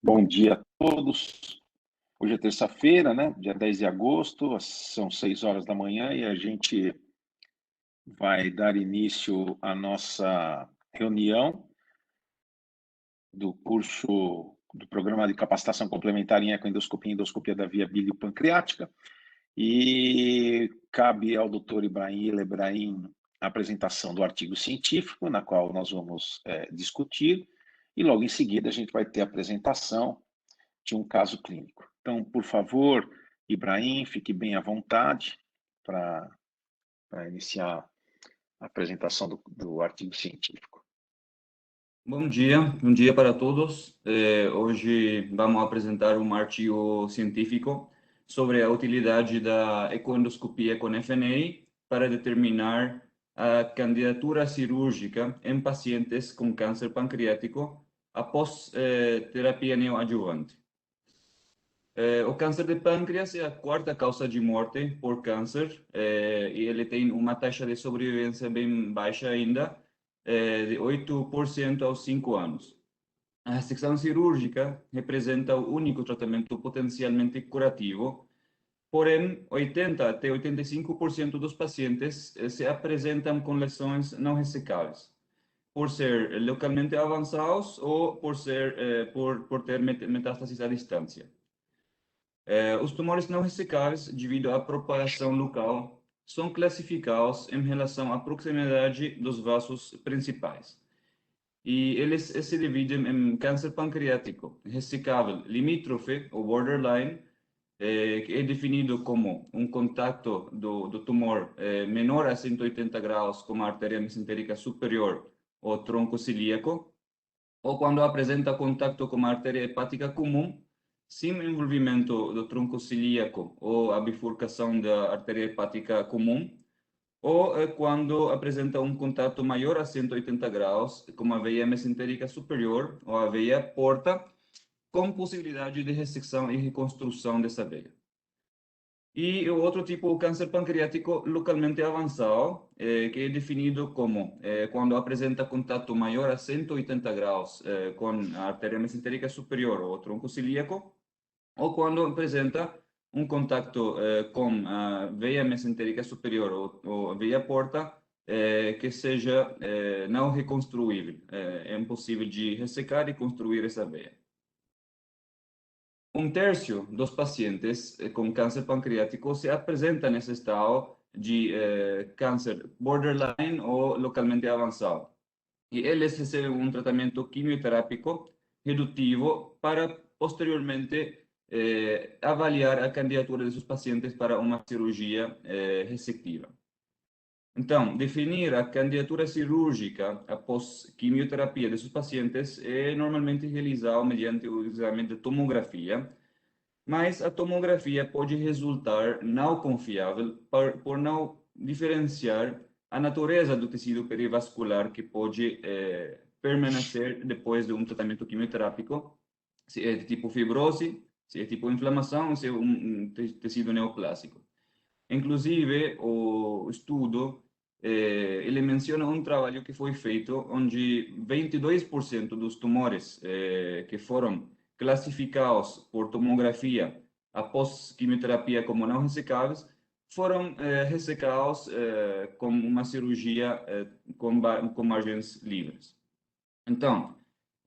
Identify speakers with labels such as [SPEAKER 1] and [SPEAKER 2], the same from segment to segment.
[SPEAKER 1] Bom dia a todos. Hoje é terça-feira, né? Dia 10 de agosto, são 6 horas da manhã e a gente vai dar início à nossa reunião do curso do Programa de Capacitação Complementar em Ecoendoscopia e Endoscopia da Via Bilio-Pancreática. E cabe ao Dr. Ibrahim Lebrahim a apresentação do artigo científico, na qual nós vamos discutir, e logo em seguida a gente vai ter a apresentação de um caso clínico. Então, por favor, Ibrahim, fique bem à vontade para iniciar a apresentação do artigo científico.
[SPEAKER 2] Bom dia para todos. Hoje vamos apresentar um artigo científico sobre a utilidade da ecoendoscopia com FNA para determinar a candidatura cirúrgica em pacientes com câncer pancreático após terapia neoadjuvante. O câncer de pâncreas é a quarta causa de morte por câncer e ele tem uma taxa de sobrevivência bem baixa ainda, de 8% aos 5 anos. A ressecção cirúrgica representa o único tratamento potencialmente curativo, porém 80 até 85% dos pacientes se apresentam com lesões não ressecáveis, por ser localmente avançados ou por ter metástases à distância. Os tumores não ressecáveis, devido à propagação local, são classificados em relação à proximidade dos vasos principais. E eles se dividem em câncer pancreático ressecável limítrofe, ou borderline, que é definido como um contato do tumor menor a 180 graus com a artéria mesentérica superior ou tronco celíaco, ou quando apresenta contato com a artéria hepática comum, sem envolvimento do tronco celíaco ou a bifurcação da artéria hepática comum, ou quando apresenta um contato maior a 180 graus com a veia mesentérica superior ou a veia porta, com possibilidade de ressecção e reconstrução dessa veia. E o outro tipo, o câncer pancreático localmente avançado, que é definido como quando apresenta contato maior a 180 graus com a artéria mesentérica superior ou tronco celíaco, ou quando apresenta um contato com a veia mesentérica superior ou a veia porta que seja não reconstruível. É impossível de ressecar e construir essa veia. Um terço dos pacientes com câncer pancreático se apresenta nesse estado de câncer borderline ou localmente avançado. E eles recebem um tratamento quimioterápico redutivo para, posteriormente, avaliar a candidatura desses pacientes para uma cirurgia ressectiva. Então, definir a candidatura cirúrgica após quimioterapia desses pacientes é normalmente realizado mediante o exame de tomografia, mas a tomografia pode resultar não confiável por não diferenciar a natureza do tecido perivascular que pode permanecer depois de um tratamento quimioterápico, se é de tipo fibrose, se é tipo inflamação, se é um tecido neoplásico. Inclusive, o estudo, ele menciona um trabalho que foi feito onde 22% dos tumores que foram classificados por tomografia após quimioterapia como não ressecáveis, foram ressecados com uma cirurgia com margens livres. Então,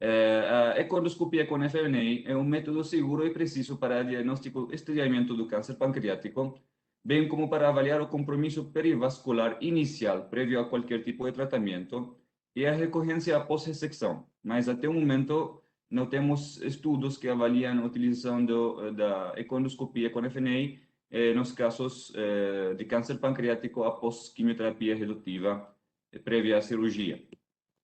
[SPEAKER 2] a ecoendoscopia com FNA é um método seguro e preciso para diagnóstico e estadiamento do câncer pancreático, bem como para avaliar o compromisso perivascular inicial prévio a qualquer tipo de tratamento e a recorrência após ressecção. Mas até o momento não temos estudos que avaliam a utilização da ecoendoscopia com FNA nos casos de câncer pancreático após quimioterapia redutiva prévia à cirurgia.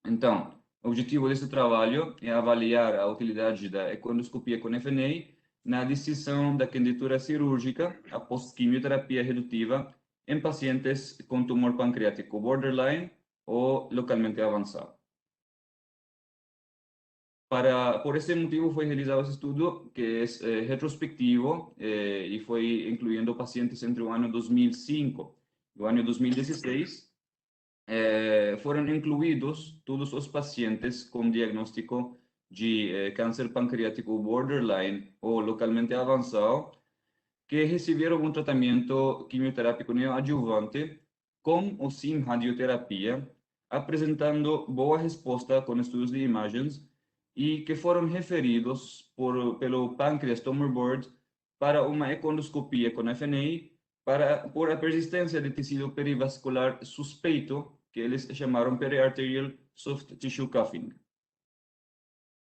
[SPEAKER 2] Então, o objetivo desse trabalho é avaliar a utilidade da ecoendoscopia com FNA na decisão da candidatura cirúrgica após quimioterapia redutiva em pacientes com tumor pancreático borderline ou localmente avançado. Por esse motivo foi realizado esse estudo, que é retrospectivo e foi incluindo pacientes entre o ano 2005 e o ano 2016. Foram incluídos todos os pacientes com diagnóstico de câncer pancreático borderline ou localmente avançado, que receberam um tratamento quimioterápico neoadjuvante com ou sem radioterapia, apresentando boa resposta com estudos de imagens e que foram referidos pelo Pancreas Tumor Board para uma econdoscopia com FNA por a persistência de tecido perivascular suspeito, que eles chamaram periarterial soft tissue cuffing.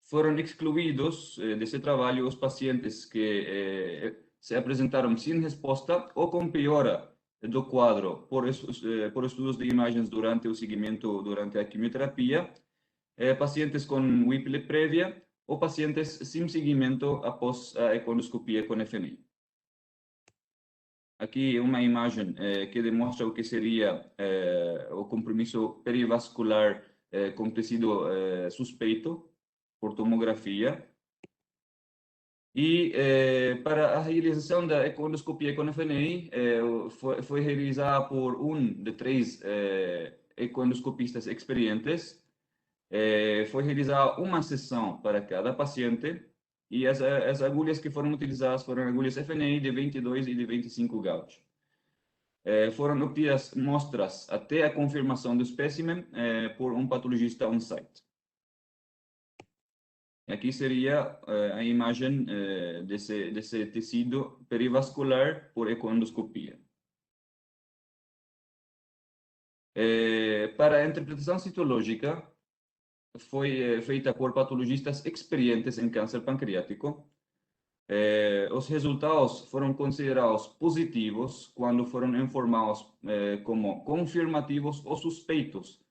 [SPEAKER 2] Foram excluídos desse trabalho os pacientes que se apresentaram sem resposta ou com piora do quadro por estudos de imagens durante o seguimento, durante a quimioterapia, pacientes com WIPLE prévia ou pacientes sem seguimento após a econdoscopia com FNI. Aqui uma imagem que demonstra o que seria o compromisso perivascular com tecido suspeito por tomografia. E para a realização da econdoscopia com FNI, foi realizada por de 3 econdoscopistas experientes. Foi realizada uma sessão para cada paciente e as agulhas que foram utilizadas foram agulhas FNI de 22 e de 25 gauge. Foram obtidas mostras até a confirmação do espécimen por um patologista on-site. Aqui seria a imagem desse tecido perivascular por econdoscopia. Para a interpretação citológica, foi feita por patologistas experientes em câncer pancreático. Os resultados foram considerados positivos quando foram informados como confirmativos ou suspeitos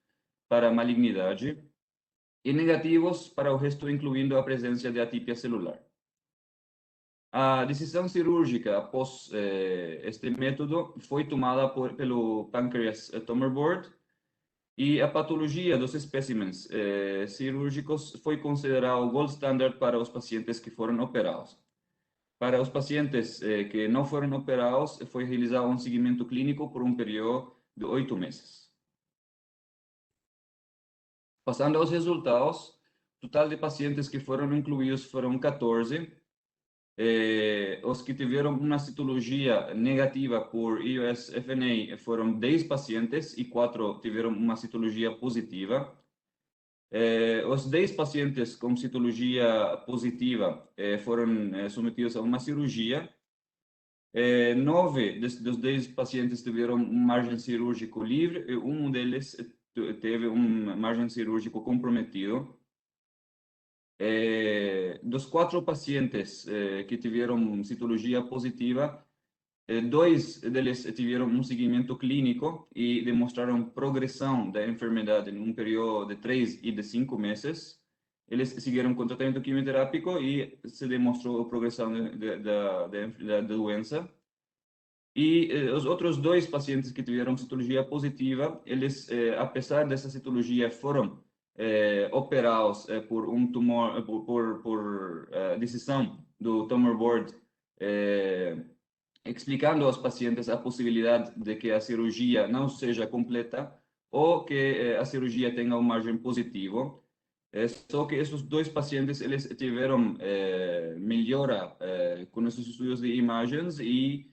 [SPEAKER 2] para malignidade, e negativos para o resto, incluindo a presença de atípia celular. A decisão cirúrgica após este método foi tomada pelo Pancreas Tumor Board e a patologia dos espécimens cirúrgicos foi considerada o gold standard para os pacientes que foram operados. Para os pacientes que não foram operados, foi realizado um seguimento clínico por um período de 8 meses. Passando aos resultados, o total de pacientes que foram incluídos foram 14. Os que tiveram uma citologia negativa por EOS-FNA foram 10 pacientes e 4 tiveram uma citologia positiva. Os 10 pacientes com citologia positiva foram submetidos a uma cirurgia. 9 dos 10 pacientes tiveram um margem cirúrgico livre e um deles teve um margem cirúrgico comprometido. Dos 4 pacientes que tiveram citologia positiva, 2 deles tiveram um seguimento clínico e demonstraram progressão da enfermidade em um período de 3 e de 5 meses. Eles seguiram com tratamento quimioterápico e se demonstrou a progressão da doença. E os outros 2 pacientes que tiveram citologia positiva, eles, apesar dessa citologia, foram operados por um tumor, por decisão do Tumor Board, explicando aos pacientes a possibilidade de que a cirurgia não seja completa ou que a cirurgia tenha um margem positivo. Só que esses 2 pacientes, eles tiveram melhora com esses estudos de imagens e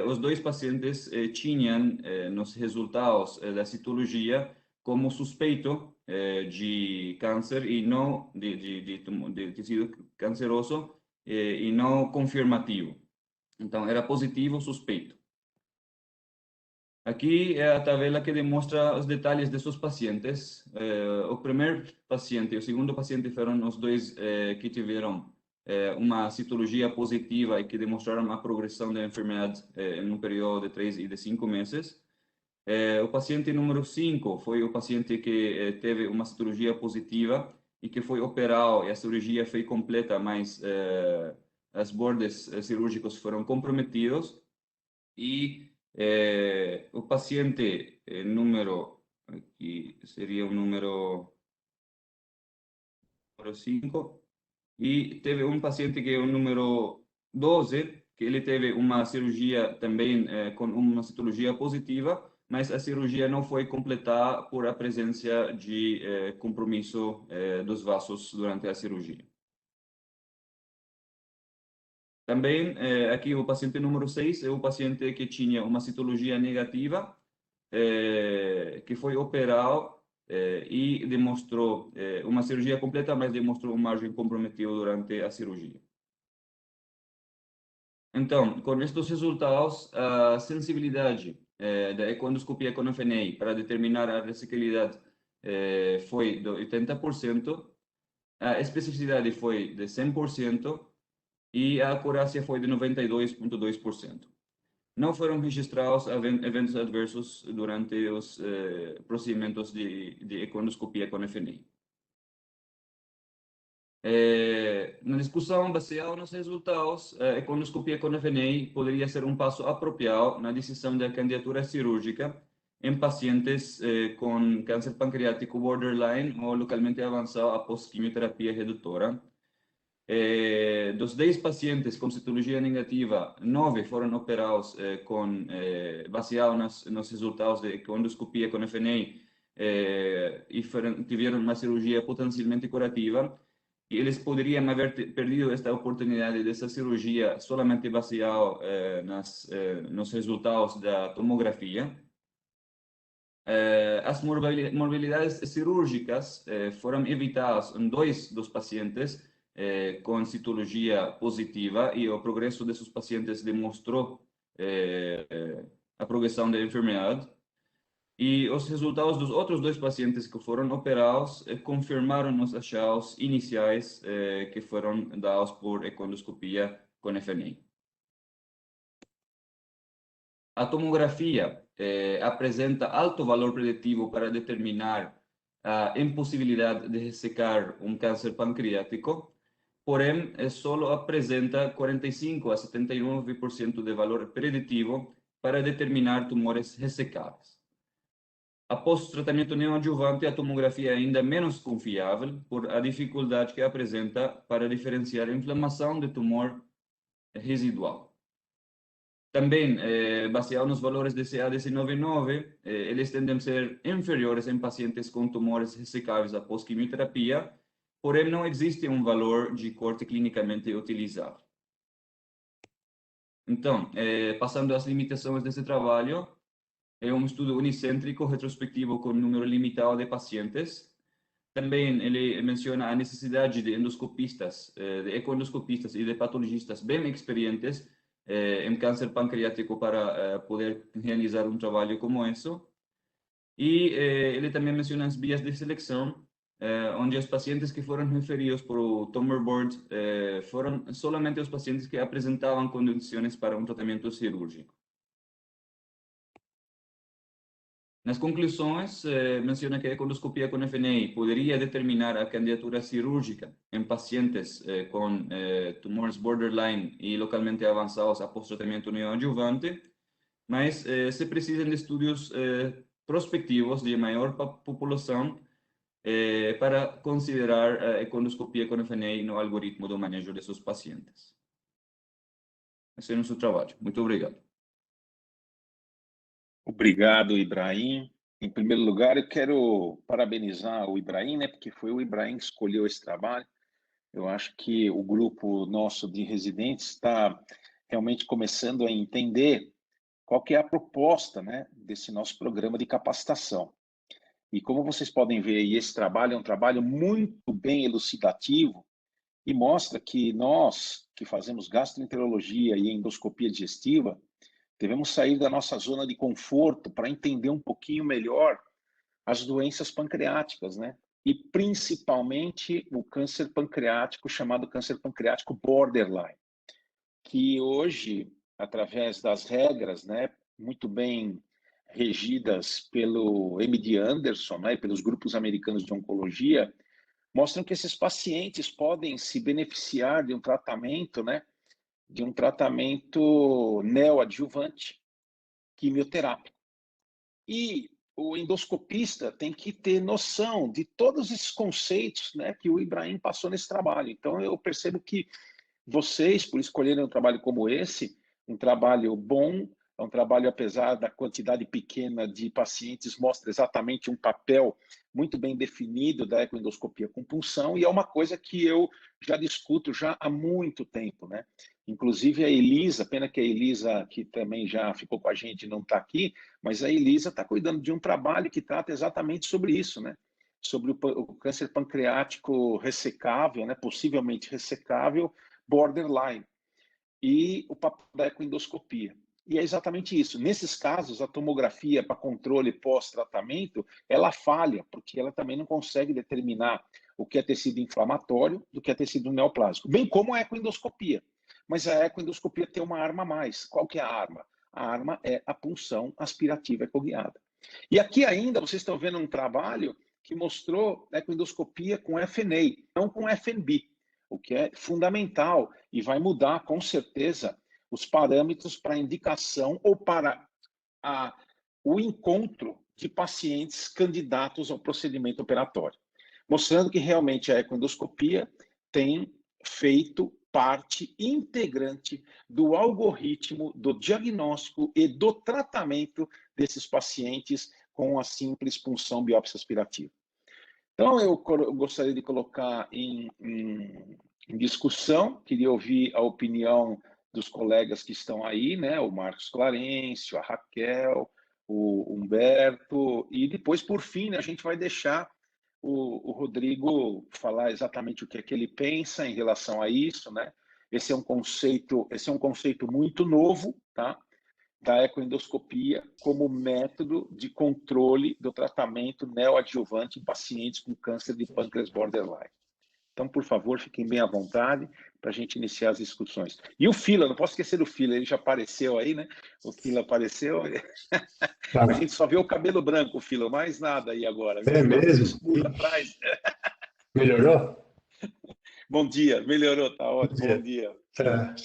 [SPEAKER 2] os 2 pacientes tinham nos resultados da citologia como suspeito de câncer e não de tecido canceroso e não confirmativo. Então, era positivo ou suspeito. Aqui é a tabela que demonstra os detalhes desses pacientes. O primeiro paciente e o segundo paciente foram os 2 que tiveram uma citologia positiva e que demonstraram a progressão da enfermidade em um período de 3 e de 5 meses. O paciente número 5 foi o paciente que teve uma citologia positiva e que foi operado e a cirurgia foi completa, mas as bordes cirúrgicos foram comprometidos. E o paciente número, aqui seria o número 5, e teve um paciente que é o número 12, que ele teve uma cirurgia também com uma citologia positiva, mas a cirurgia não foi completada por a presença de compromisso dos vasos durante a cirurgia. Também, aqui o paciente número 6 é o paciente que tinha uma citologia negativa, que foi operado e demonstrou uma cirurgia completa, mas demonstrou um margem comprometido durante a cirurgia. Então, com estes resultados, a sensibilidade da ecoendoscopia com FNI para determinar a ressecabilidade foi de 80%, a especificidade foi de 100% e a acurácia foi de 92,2%. Não foram registrados eventos adversos durante os procedimentos de ecoendoscopia com FNI. Na discussão baseada nos resultados, a ecoendoscopia com FNI poderia ser um passo apropriado na decisão da candidatura cirúrgica em pacientes com câncer pancreático borderline ou localmente avançado após quimioterapia redutora. Dos 10 pacientes com citologia negativa, 9 foram operados baseados nos resultados de ecoendoscopia com FNI e tiveram uma cirurgia potencialmente curativa. E eles poderiam haver perdido esta oportunidade dessa cirurgia solamente baseado nos resultados da tomografia. As morbilidades cirúrgicas foram evitadas em 2 dos pacientes com citologia positiva e o progresso desses pacientes demonstrou a progressão da enfermidade. E os resultados dos outros 2 pacientes que foram operados confirmaram os achados iniciais que foram dados por ecoendoscopia com FNI. A tomografia apresenta alto valor preditivo para determinar a impossibilidade de ressecar um câncer pancreático, porém, só apresenta 45 a 79% de valor preditivo para determinar tumores ressecáveis. Após o tratamento neoadjuvante, a tomografia é ainda menos confiável por a dificuldade que apresenta para diferenciar a inflamação de tumor residual. Também, baseado nos valores de CA-DC99, eles tendem a ser inferiores em pacientes com tumores ressecáveis após quimioterapia, porém não existe um valor de corte clinicamente utilizável. Então, passando às limitações desse trabalho, é um estudo unicêntrico retrospectivo com um número limitado de pacientes. Também ele menciona a necessidade de endoscopistas, de ecoendoscopistas e de patologistas bem experientes em câncer pancreático para poder realizar um trabalho como esse. E ele também menciona as vias de seleção, onde os pacientes que foram referidos por o Tumor Board foram solamente os pacientes que apresentavam condições para um tratamento cirúrgico. Nas conclusões, menciona que a ecoendoscopia com FNI poderia determinar a candidatura cirúrgica em pacientes com tumores borderline e localmente avançados após tratamento neoadjuvante, mas se precisam de estudos prospectivos de maior população para considerar a ecoendoscopia com FNI no algoritmo do manejo de seus pacientes. Esse é o nosso trabalho. Muito obrigado.
[SPEAKER 1] Obrigado, Ibrahim. Em primeiro lugar, eu quero parabenizar o Ibrahim, né, porque foi o Ibrahim que escolheu esse trabalho. Eu acho que o grupo nosso de residentes está realmente começando a entender qual que é a proposta, né, desse nosso programa de capacitação. E como vocês podem ver, esse trabalho é um trabalho muito bem elucidativo e mostra que nós, que fazemos gastroenterologia e endoscopia digestiva, devemos sair da nossa zona de conforto para entender um pouquinho melhor as doenças pancreáticas, né? E principalmente o câncer pancreático, chamado câncer pancreático borderline, que hoje, através das regras, né, muito bem regidas pelo MD Anderson, né, pelos grupos americanos de oncologia, mostram que esses pacientes podem se beneficiar de um tratamento, né, de um tratamento neoadjuvante quimioterápico. E o endoscopista tem que ter noção de todos esses conceitos, né, que o Ibrahim passou nesse trabalho. Então, eu percebo que vocês, por escolherem um trabalho como esse, um trabalho bom, É um trabalho, apesar da quantidade pequena de pacientes, mostra exatamente um papel muito bem definido da ecoendoscopia com punção, e é uma coisa que eu já discuto já há muito tempo, né? Inclusive a Elisa, pena que a Elisa, que também já ficou com a gente, não está aqui, mas a Elisa está cuidando de um trabalho que trata exatamente sobre isso, né? Sobre o câncer pancreático ressecável, né? Possivelmente ressecável, borderline, e o papel da ecoendoscopia. E é exatamente isso. Nesses casos, a tomografia para controle pós-tratamento, ela falha, porque ela também não consegue determinar o que é tecido inflamatório do que é tecido neoplásico, bem como a ecoendoscopia. Mas a ecoendoscopia tem uma arma a mais. Qual que é a arma? A arma é a punção aspirativa ecoguiada. E aqui ainda vocês estão vendo um trabalho que mostrou ecoendoscopia com FNA, não com FNB, o que é fundamental e vai mudar com certeza os parâmetros para indicação ou para o encontro de pacientes candidatos ao procedimento operatório, mostrando que realmente a ecoendoscopia tem feito parte integrante do algoritmo do diagnóstico e do tratamento desses pacientes com a simples punção biópsia aspirativa. Então, eu gostaria de colocar em discussão, queria ouvir a opinião dos colegas que estão aí, né? O Marcos Clarencio, a Raquel, o Humberto, e depois, por fim, né, a gente vai deixar o Rodrigo falar exatamente o que é que ele pensa em relação a isso, né? Esse é um conceito muito novo, tá? Da ecoendoscopia como método de controle do tratamento neoadjuvante em pacientes com câncer de pâncreas borderline. Então, por favor, fiquem bem à vontade para a gente iniciar as discussões. E o Fila, não posso esquecer do Fila, ele já apareceu aí, né? O Fila apareceu.
[SPEAKER 3] Tá.
[SPEAKER 1] A gente só vê o cabelo branco, o Fila, mais nada aí agora.
[SPEAKER 3] É mesmo?
[SPEAKER 1] Escuro atrás.
[SPEAKER 3] Melhorou?
[SPEAKER 1] Bom dia, melhorou, tá ótimo. Bom dia.
[SPEAKER 3] É,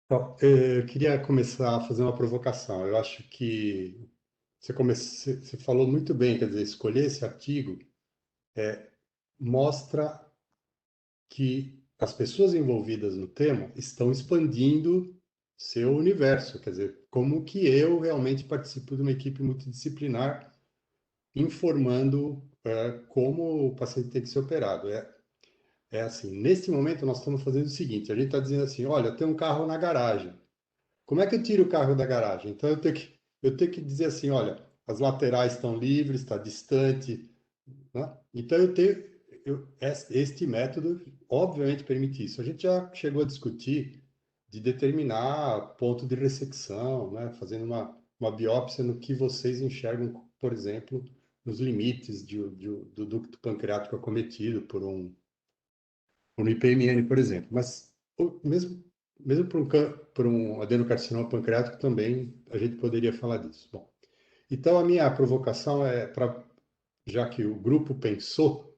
[SPEAKER 3] então, eu queria começar a fazer uma provocação. Eu acho que você falou muito bem, quer dizer, escolher esse artigo mostra que as pessoas envolvidas no tema estão expandindo seu universo, quer dizer, como que eu realmente participo de uma equipe multidisciplinar informando como o paciente tem que ser operado. É assim, neste momento nós estamos fazendo o seguinte, a gente está dizendo assim, olha, tem um carro na garagem. Como é que eu tiro o carro da garagem? Então eu tenho que dizer assim, olha, as laterais estão livres, está distante, né? Então este método obviamente permite isso. A gente já chegou a discutir de determinar ponto de ressecção, né? Fazendo uma biópsia no que vocês enxergam, por exemplo, nos limites do ducto pancreático acometido por um IPMN, por exemplo. Mas mesmo por um adenocarcinoma pancreático também a gente poderia falar disso. Bom, então a minha provocação já que o grupo pensou,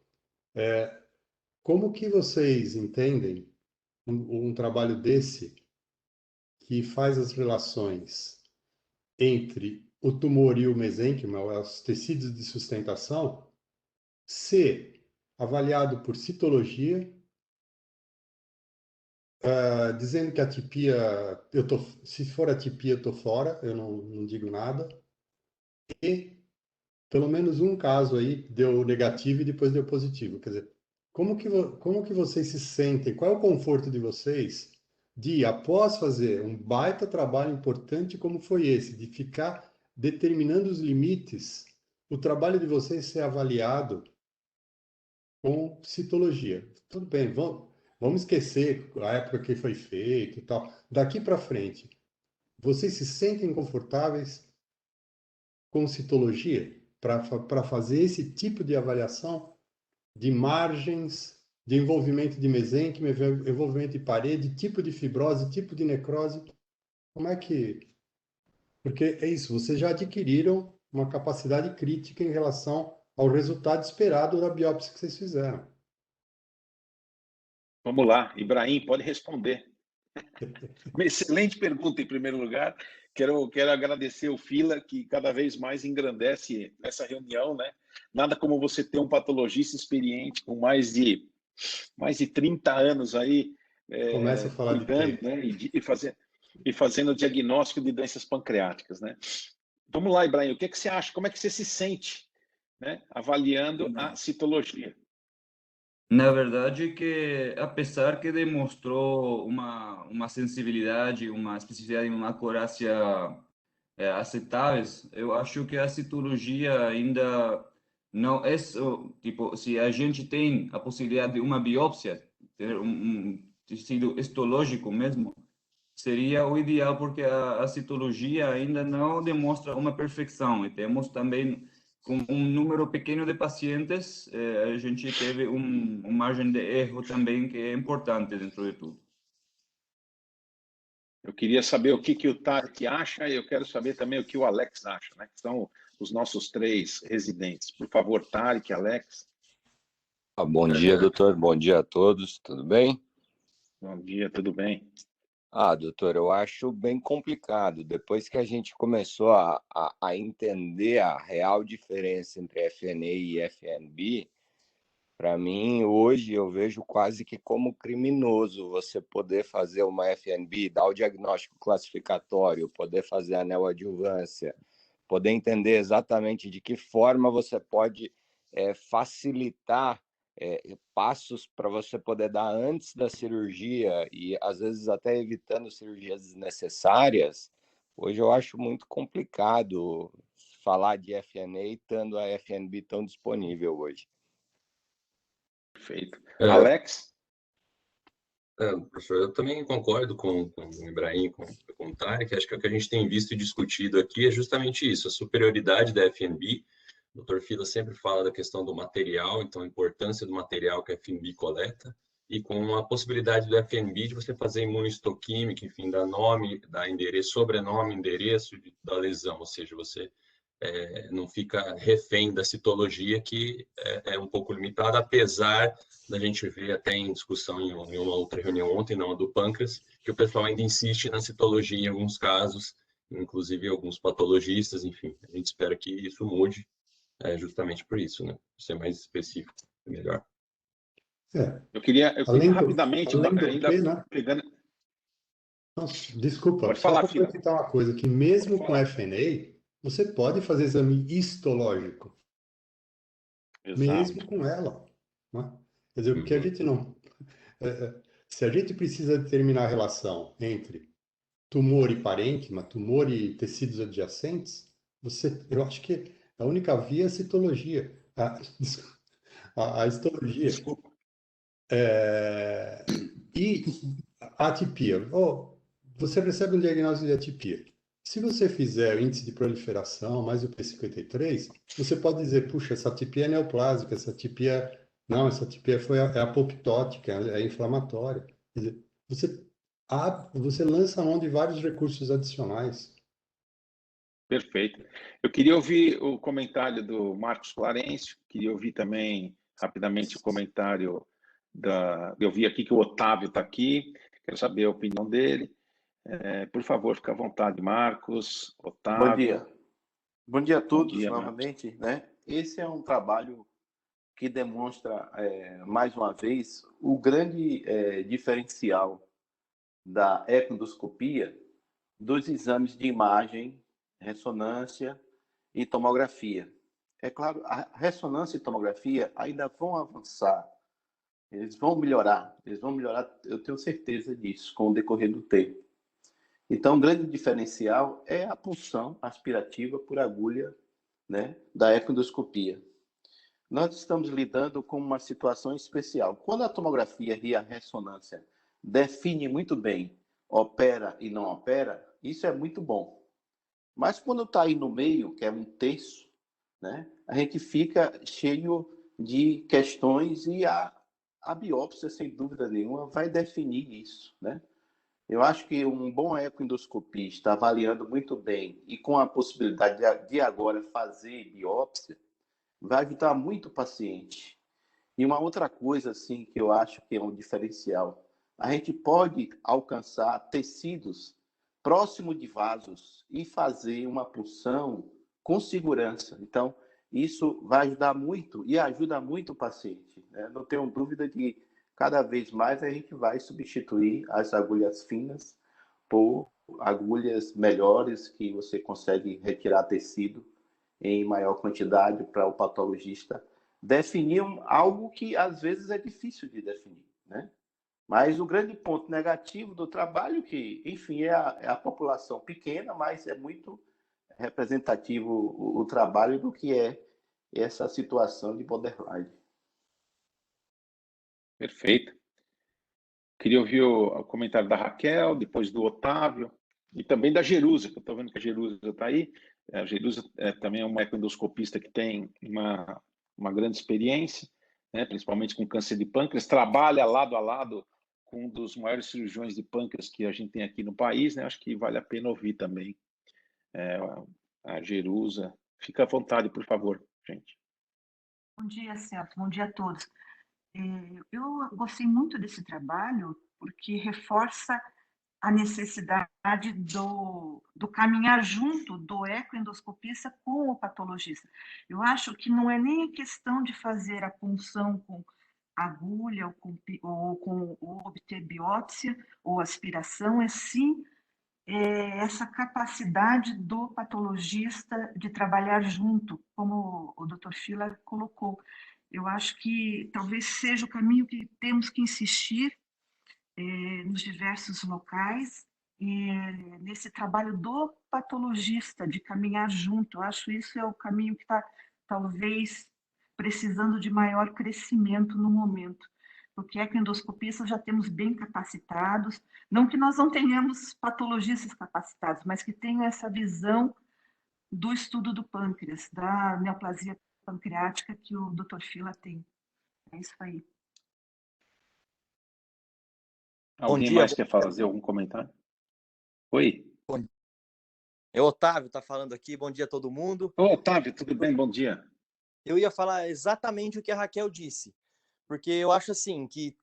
[SPEAKER 3] como que vocês entendem um trabalho desse que faz as relações entre o tumor e o mesênquima, os tecidos de sustentação, ser avaliado por citologia, dizendo que a atipia, se for atipia, eu estou fora, eu não digo nada. E pelo menos um caso aí deu negativo e depois deu positivo. Quer dizer, como que vocês se sentem? Qual é o conforto de vocês de, após fazer um baita trabalho importante como foi esse, de ficar determinando os limites, o trabalho de vocês ser avaliado com citologia? Tudo bem, vamos esquecer a época que foi feito e tal. Daqui para frente, vocês se sentem confortáveis com citologia para fazer esse tipo de avaliação de margens, de envolvimento de mesênquima, envolvimento de parede, tipo de fibrose, tipo de necrose? Como é que... Porque é isso, vocês já adquiriram uma capacidade crítica em relação ao resultado esperado da biópsia que vocês fizeram.
[SPEAKER 1] Vamos lá, Ibrahim, pode responder. Uma excelente pergunta, em primeiro lugar. Quero agradecer o Fila, que cada vez mais engrandece essa reunião, né? Nada como você ter um patologista experiente com mais de 30 anos aí
[SPEAKER 3] Começa a falar de
[SPEAKER 1] cuidando,
[SPEAKER 3] peito.
[SPEAKER 1] né? E fazer. e fazendo o diagnóstico de doenças pancreáticas, né? Vamos lá, Ibrahim, o que você acha? Como é que você se sente, né, avaliando a citologia?
[SPEAKER 2] Na verdade, que apesar que demonstrou uma sensibilidade, uma especificidade e uma acurácia aceitáveis, eu acho que a citologia ainda não é tipo, se a gente tem a possibilidade de uma biópsia, ter um tecido histológico mesmo, seria o ideal, porque a citologia ainda não demonstra uma perfeição, e temos também, com um número pequeno de pacientes, a gente teve uma margem de erro também que é importante dentro de tudo.
[SPEAKER 1] Eu queria saber o que o Tarek acha e eu quero saber também o que o Alex acha, né? Que são os nossos 3 residentes. Por favor, Tarek, Alex.
[SPEAKER 4] Bom dia, doutor. Bom dia a todos. Tudo bem?
[SPEAKER 1] Bom dia, tudo bem?
[SPEAKER 4] Doutor, eu acho bem complicado. Depois que a gente começou a entender a real diferença entre FNA e FNB, para mim, hoje eu vejo quase que como criminoso você poder fazer uma FNB, dar o diagnóstico classificatório, poder fazer a neoadjuvância, poder entender exatamente de que forma você pode facilitar passos para você poder dar antes da cirurgia e, às vezes, até evitando cirurgias desnecessárias. Hoje eu acho muito complicado falar de FNA estando a FNB tão disponível hoje.
[SPEAKER 1] Perfeito. Alex?
[SPEAKER 5] Professor, eu também concordo com o Ibrahim, com o Tarek. Acho que o que a gente tem visto e discutido aqui é justamente isso, a superioridade da FNB. O Dr. Fila sempre fala da questão do material, então a importância do material que a FNB coleta, e com a possibilidade do FNB de você fazer imunohistoquímica, enfim, dar nome, dar endereço, sobrenome, endereço da lesão, ou seja, você não fica refém da citologia, que é um pouco limitada, apesar da gente ver até em discussão em uma outra reunião ontem, não a do pâncreas, que o pessoal ainda insiste na citologia em alguns casos, inclusive alguns patologistas, enfim. A gente espera que isso mude, justamente por isso, né? Ser mais específico, é melhor.
[SPEAKER 1] Eu queria rapidamente, ainda
[SPEAKER 3] né?
[SPEAKER 1] pegando...
[SPEAKER 3] Nossa, desculpa,
[SPEAKER 1] Pode
[SPEAKER 3] só
[SPEAKER 1] falar,
[SPEAKER 3] para
[SPEAKER 1] Fila.
[SPEAKER 3] citar uma coisa, que mesmo com FNA, você pode fazer exame histológico, mesmo com ela, né? Quer dizer, porque a gente não... se a gente precisa determinar a relação entre tumor e parênquima, tumor e tecidos adjacentes, eu acho que a única via é a citologia, a histologia.
[SPEAKER 1] Desculpa.
[SPEAKER 3] E a atipia. Você recebe um diagnóstico de atipia. Se você fizer o índice de proliferação mais o P53, você pode dizer, puxa, essa atipia é neoplásica, essa atipia... Não, essa atipia é apoptótica, é inflamatória. Quer dizer, você lança a mão de vários recursos adicionais.
[SPEAKER 1] Perfeito. Eu queria ouvir o comentário do Marcos Clarencio, queria ouvir também, rapidamente, o comentário eu vi aqui que o Otávio está aqui, quero saber a opinião dele. Por favor, fique à vontade, Marcos, Otávio.
[SPEAKER 6] Bom dia. Bom dia a todos,
[SPEAKER 1] dia,
[SPEAKER 6] novamente, né? Esse é um trabalho que demonstra, mais uma vez, o grande diferencial da econdoscopia dos exames de imagem, ressonância e tomografia. É claro, a ressonância e tomografia ainda vão avançar, eles vão melhorar, eu tenho certeza disso, com o decorrer do tempo. Então, o grande diferencial é a punção aspirativa por agulha, né, da econdoscopia. Nós estamos lidando com uma situação especial. Quando a tomografia e a ressonância definem muito bem, opera e não opera, isso é muito bom. Mas quando está aí no meio, que é um terço, né, a gente fica cheio de questões e a biópsia, sem dúvida nenhuma, vai definir isso, né? Eu acho que um bom ecoendoscopista avaliando muito bem e com a possibilidade de agora fazer biópsia, vai ajudar muito o paciente. E uma outra coisa assim que eu acho que é um diferencial, a gente pode alcançar tecidos próximo de vasos e fazer uma punção com segurança. Então, isso vai ajudar muito e ajuda muito o paciente, né? Não tenho dúvida de cada vez mais a gente vai substituir as agulhas finas por agulhas melhores que você consegue retirar tecido em maior quantidade para o patologista definir algo que às vezes é difícil de definir, né? Mas o grande ponto negativo do trabalho, que, enfim, é a população pequena, mas é muito representativo o trabalho do que é essa situação de borderline.
[SPEAKER 1] Perfeito. Queria ouvir o comentário da Raquel, depois do Otávio, e também da Jerusa, que eu estou vendo que a Jerusa está aí. A Jerusa também é uma ecoendoscopista que tem uma grande experiência, né, principalmente com câncer de pâncreas, trabalha lado a lado com um dos maiores cirurgiões de pâncreas que a gente tem aqui no país, né? Acho que vale a pena ouvir também a Jerusa. Fica à vontade, por favor, gente.
[SPEAKER 7] Bom dia, Celso. Bom dia a todos. Eu gostei muito desse trabalho porque reforça a necessidade do caminhar junto do ecoendoscopista com o patologista. Eu acho que não é nem a questão de fazer a punção com agulha ou obter biópsia ou aspiração, é sim essa capacidade do patologista de trabalhar junto, como o Dr. Fila colocou. Eu acho que talvez seja o caminho que temos que insistir nos diversos locais, nesse trabalho do patologista, de caminhar junto. Eu acho isso é o caminho que está, talvez, precisando de maior crescimento no momento. Porque ecoendoscopistas já temos bem capacitados, não que nós não tenhamos patologistas capacitados, mas que tenham essa visão do estudo do pâncreas, da neoplasia pancreática que o Dr. Fila tem. É isso aí.
[SPEAKER 1] Alguém mais quer fazer algum comentário? Oi.
[SPEAKER 8] É o Otávio, tá falando aqui. Bom dia a todo mundo.
[SPEAKER 1] Ô, Otávio, tudo bem? Bom dia.
[SPEAKER 8] Eu ia falar exatamente o que a Raquel disse, porque eu acho assim que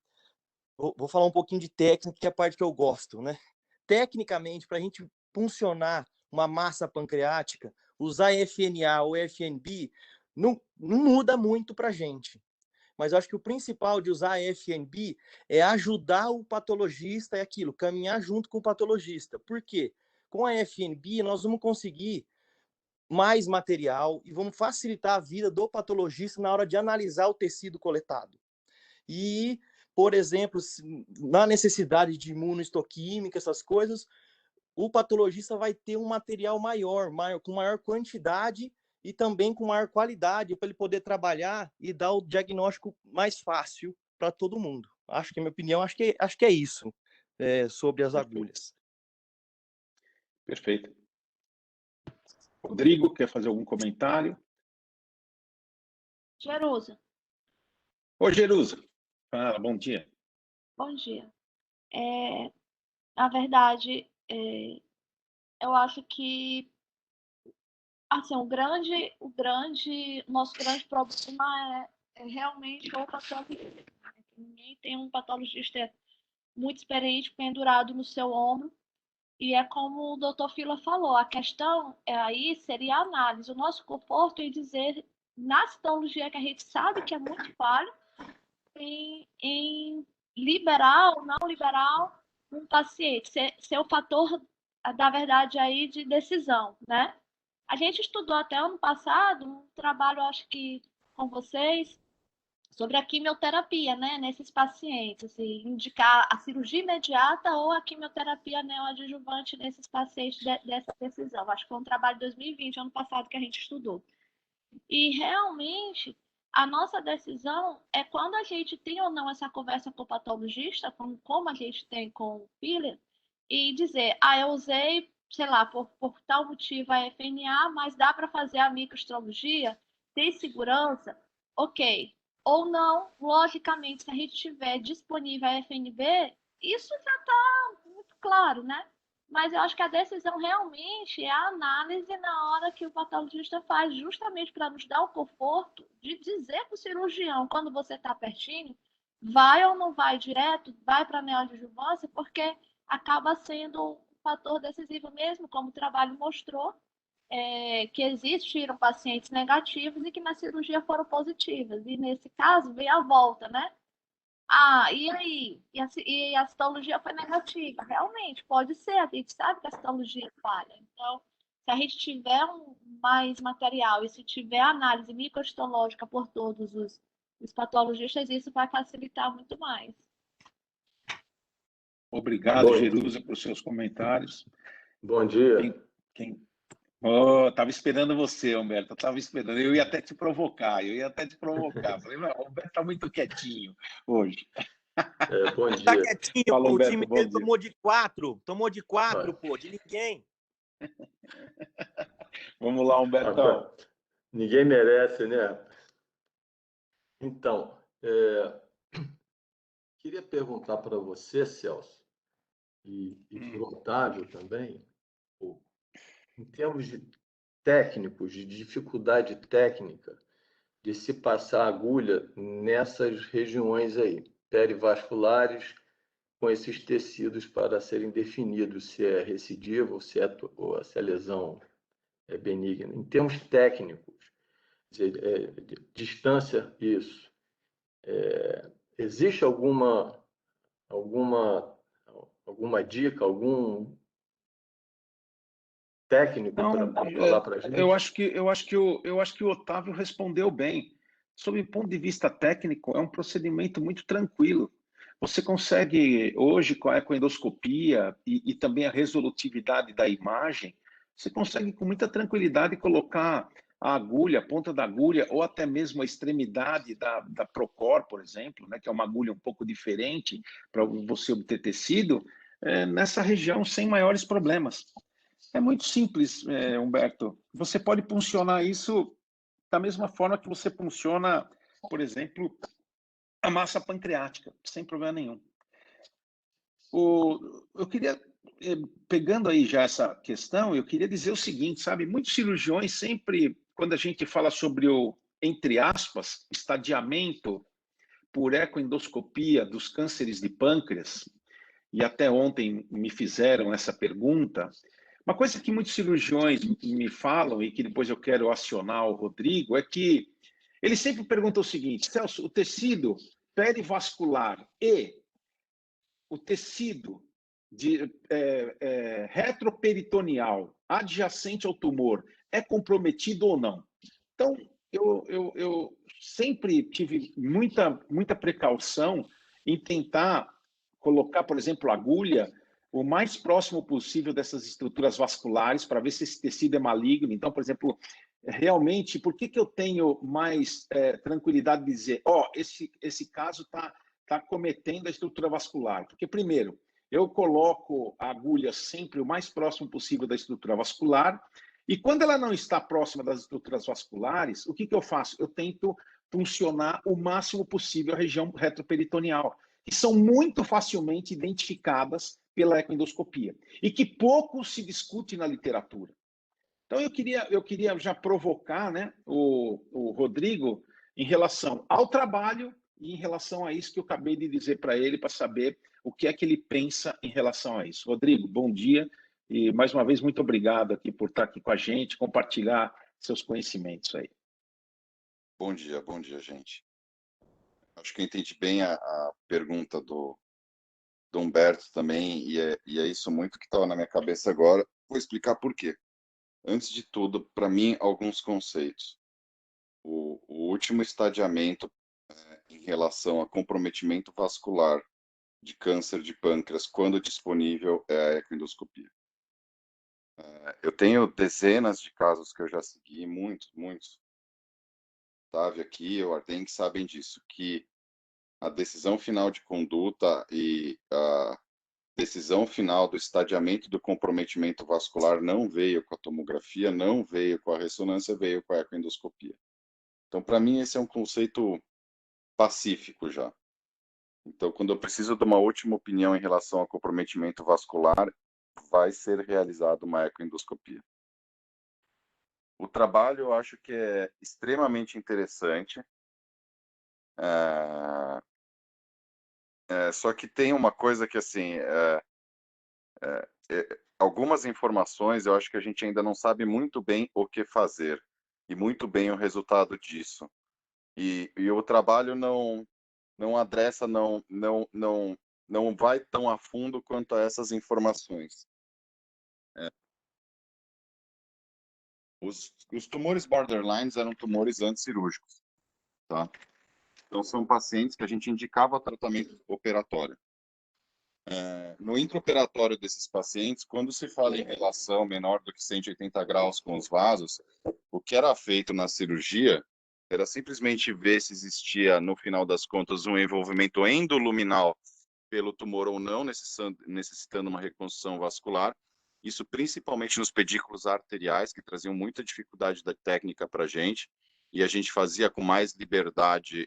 [SPEAKER 8] vou falar um pouquinho de técnica, que é a parte que eu gosto, né? Tecnicamente, para a gente funcionar uma massa pancreática, usar FNA ou FNB não muda muito para a gente. Mas eu acho que o principal de usar a FNB é ajudar o patologista, é aquilo, caminhar junto com o patologista. Por quê? Com a FNB, nós vamos conseguir mais material e vamos facilitar a vida do patologista na hora de analisar o tecido coletado. E, por exemplo, na necessidade de imunohistoquímica, essas coisas, o patologista vai ter um material maior, com maior quantidade e também com maior qualidade para ele poder trabalhar e dar o diagnóstico mais fácil para todo mundo. Acho que, minha opinião, acho que é isso sobre as agulhas.
[SPEAKER 1] Perfeito. Rodrigo, quer fazer algum comentário?
[SPEAKER 9] Jerusa.
[SPEAKER 1] Ô, Jerusa. Fala, bom dia.
[SPEAKER 9] Bom dia. Na verdade, eu acho que assim, nosso grande problema é realmente o patologista. Ninguém tem um patologista muito experiente pendurado no seu ombro. E é como o Dr. Fila falou, a questão aí seria a análise, o nosso conforto em dizer, na citologia que a gente sabe que é muito falho, em liberar ou não liberar um paciente, ser o fator, da verdade, aí de decisão, né? A gente estudou até ano passado um trabalho, acho que com vocês, sobre a quimioterapia, né, nesses pacientes, assim, indicar a cirurgia imediata ou a quimioterapia neoadjuvante nesses pacientes dessa decisão. Acho que foi um trabalho de 2020, ano passado, que a gente estudou. E, realmente, a nossa decisão é quando a gente tem ou não essa conversa com o patologista, como a gente tem com o filler, e dizer, eu usei, sei lá, por tal motivo a FNA, mas dá para fazer a microastrologia, tem segurança? Ok. Ou não, logicamente, se a gente tiver disponível a FNB, isso já está muito claro, né? Mas eu acho que a decisão realmente é a análise na hora que o patologista faz, justamente para nos dar o conforto de dizer para o cirurgião, quando você está pertinho, vai ou não vai direto, vai para a neoadjuvância, porque acaba sendo um fator decisivo mesmo, como o trabalho mostrou, que existiram pacientes negativos e que na cirurgia foram positivas. E nesse caso veio a volta, né? Ah, e aí? E a citologia foi negativa. Realmente, pode ser. A gente sabe que a citologia falha. Então, se a gente tiver mais material e se tiver análise microhistológica por todos os patologistas, isso vai facilitar muito mais.
[SPEAKER 1] Obrigado, Jerusa, por seus comentários.
[SPEAKER 10] Bom dia.
[SPEAKER 1] Tava esperando você, Humberto. Tava esperando. Eu ia até te provocar. Falei, não, o Humberto tá muito quietinho hoje.
[SPEAKER 10] Bom dia.
[SPEAKER 8] Tá quietinho,
[SPEAKER 1] Fala,
[SPEAKER 8] pô, o
[SPEAKER 1] Humberto,
[SPEAKER 8] time
[SPEAKER 1] bom
[SPEAKER 8] dele
[SPEAKER 1] dia.
[SPEAKER 8] tomou de quatro, pô, de ninguém.
[SPEAKER 1] Vamos lá, Humbertão.
[SPEAKER 10] Ninguém merece, né? Então, queria perguntar para você, Celso, e para o Otávio também, em termos de técnicos, de dificuldade técnica, de se passar agulha nessas regiões aí, perivasculares, com esses tecidos para serem definidos se é recidiva ou se a lesão é benigna. Em termos técnicos, distância, isso. Existe alguma dica, algum técnico para falar para a gente?
[SPEAKER 1] Eu acho que o Otávio respondeu bem. Sob o ponto de vista técnico, é um procedimento muito tranquilo. Você consegue, hoje, com a ecoendoscopia e também a resolutividade da imagem, você consegue com muita tranquilidade colocar a agulha, a ponta da agulha, ou até mesmo a extremidade da Procor, por exemplo, né, que é uma agulha um pouco diferente para você obter tecido, nessa região sem maiores problemas. É muito simples, Humberto. Você pode puncionar isso da mesma forma que você funciona, por exemplo, a massa pancreática, sem problema nenhum. Eu queria, pegando aí já essa questão, eu queria dizer o seguinte, sabe? Muitos cirurgiões sempre, quando a gente fala sobre o, entre aspas, estadiamento por ecoendoscopia dos cânceres de pâncreas, e até ontem me fizeram essa pergunta, uma coisa que muitos cirurgiões me falam e que depois eu quero acionar o Rodrigo é que ele sempre pergunta o seguinte: Celso, o tecido perivascular e o tecido retroperitoneal adjacente ao tumor é comprometido ou não? Então, eu sempre tive muita precaução em tentar colocar, por exemplo, agulha o mais próximo possível dessas estruturas vasculares para ver se esse tecido é maligno. Então, por exemplo, realmente, por que eu tenho mais tranquilidade de dizer, esse caso está cometendo a estrutura vascular? Porque, primeiro, eu coloco a agulha sempre o mais próximo possível da estrutura vascular, e quando ela não está próxima das estruturas vasculares, o que eu faço? Eu tento funcionar o máximo possível a região retroperitoneal, que são muito facilmente identificadas pela ecoendoscopia e que pouco se discute na literatura. Então, eu queria já provocar, né, o Rodrigo em relação ao trabalho e em relação a isso que eu acabei de dizer para ele, para saber o que é que ele pensa em relação a isso. Rodrigo, bom dia e, mais uma vez, muito obrigado aqui por estar aqui com a gente, compartilhar seus conhecimentos aí.
[SPEAKER 11] Bom dia, gente. Acho que eu entendi bem a pergunta do Humberto também, e é isso muito que estava na minha cabeça agora. Vou explicar por quê. Antes de tudo, para mim, alguns conceitos. O último estadiamento em relação a comprometimento vascular de câncer de pâncreas, quando disponível, é a ecoendoscopia. Eu tenho dezenas de casos que eu já segui, muitos. Otávio aqui, o Arden, que sabem disso, que a decisão final de conduta e a decisão final do estadiamento do comprometimento vascular não veio com a tomografia, não veio com a ressonância, veio com a ecoendoscopia. Então, para mim, esse é um conceito pacífico já. Então, quando eu preciso de uma última opinião em relação ao comprometimento vascular, vai ser realizada uma ecoendoscopia. O trabalho, eu acho que é extremamente interessante. Só que tem uma coisa que, assim, algumas informações eu acho que a gente ainda não sabe muito bem o que fazer e muito bem o resultado disso. E o trabalho não não adressa, não vai tão a fundo quanto a essas informações. Os tumores borderlines eram tumores anticirúrgicos, tá? Então, são pacientes que a gente indicava tratamento operatório. No intraoperatório desses pacientes, quando se fala em relação menor do que 180 graus com os vasos, o que era feito na cirurgia era simplesmente ver se existia, no final das contas, um envolvimento endoluminal pelo tumor ou não, necessitando uma reconstrução vascular. Isso principalmente nos pedículos arteriais, que traziam muita dificuldade da técnica para a gente, e a gente fazia com mais liberdade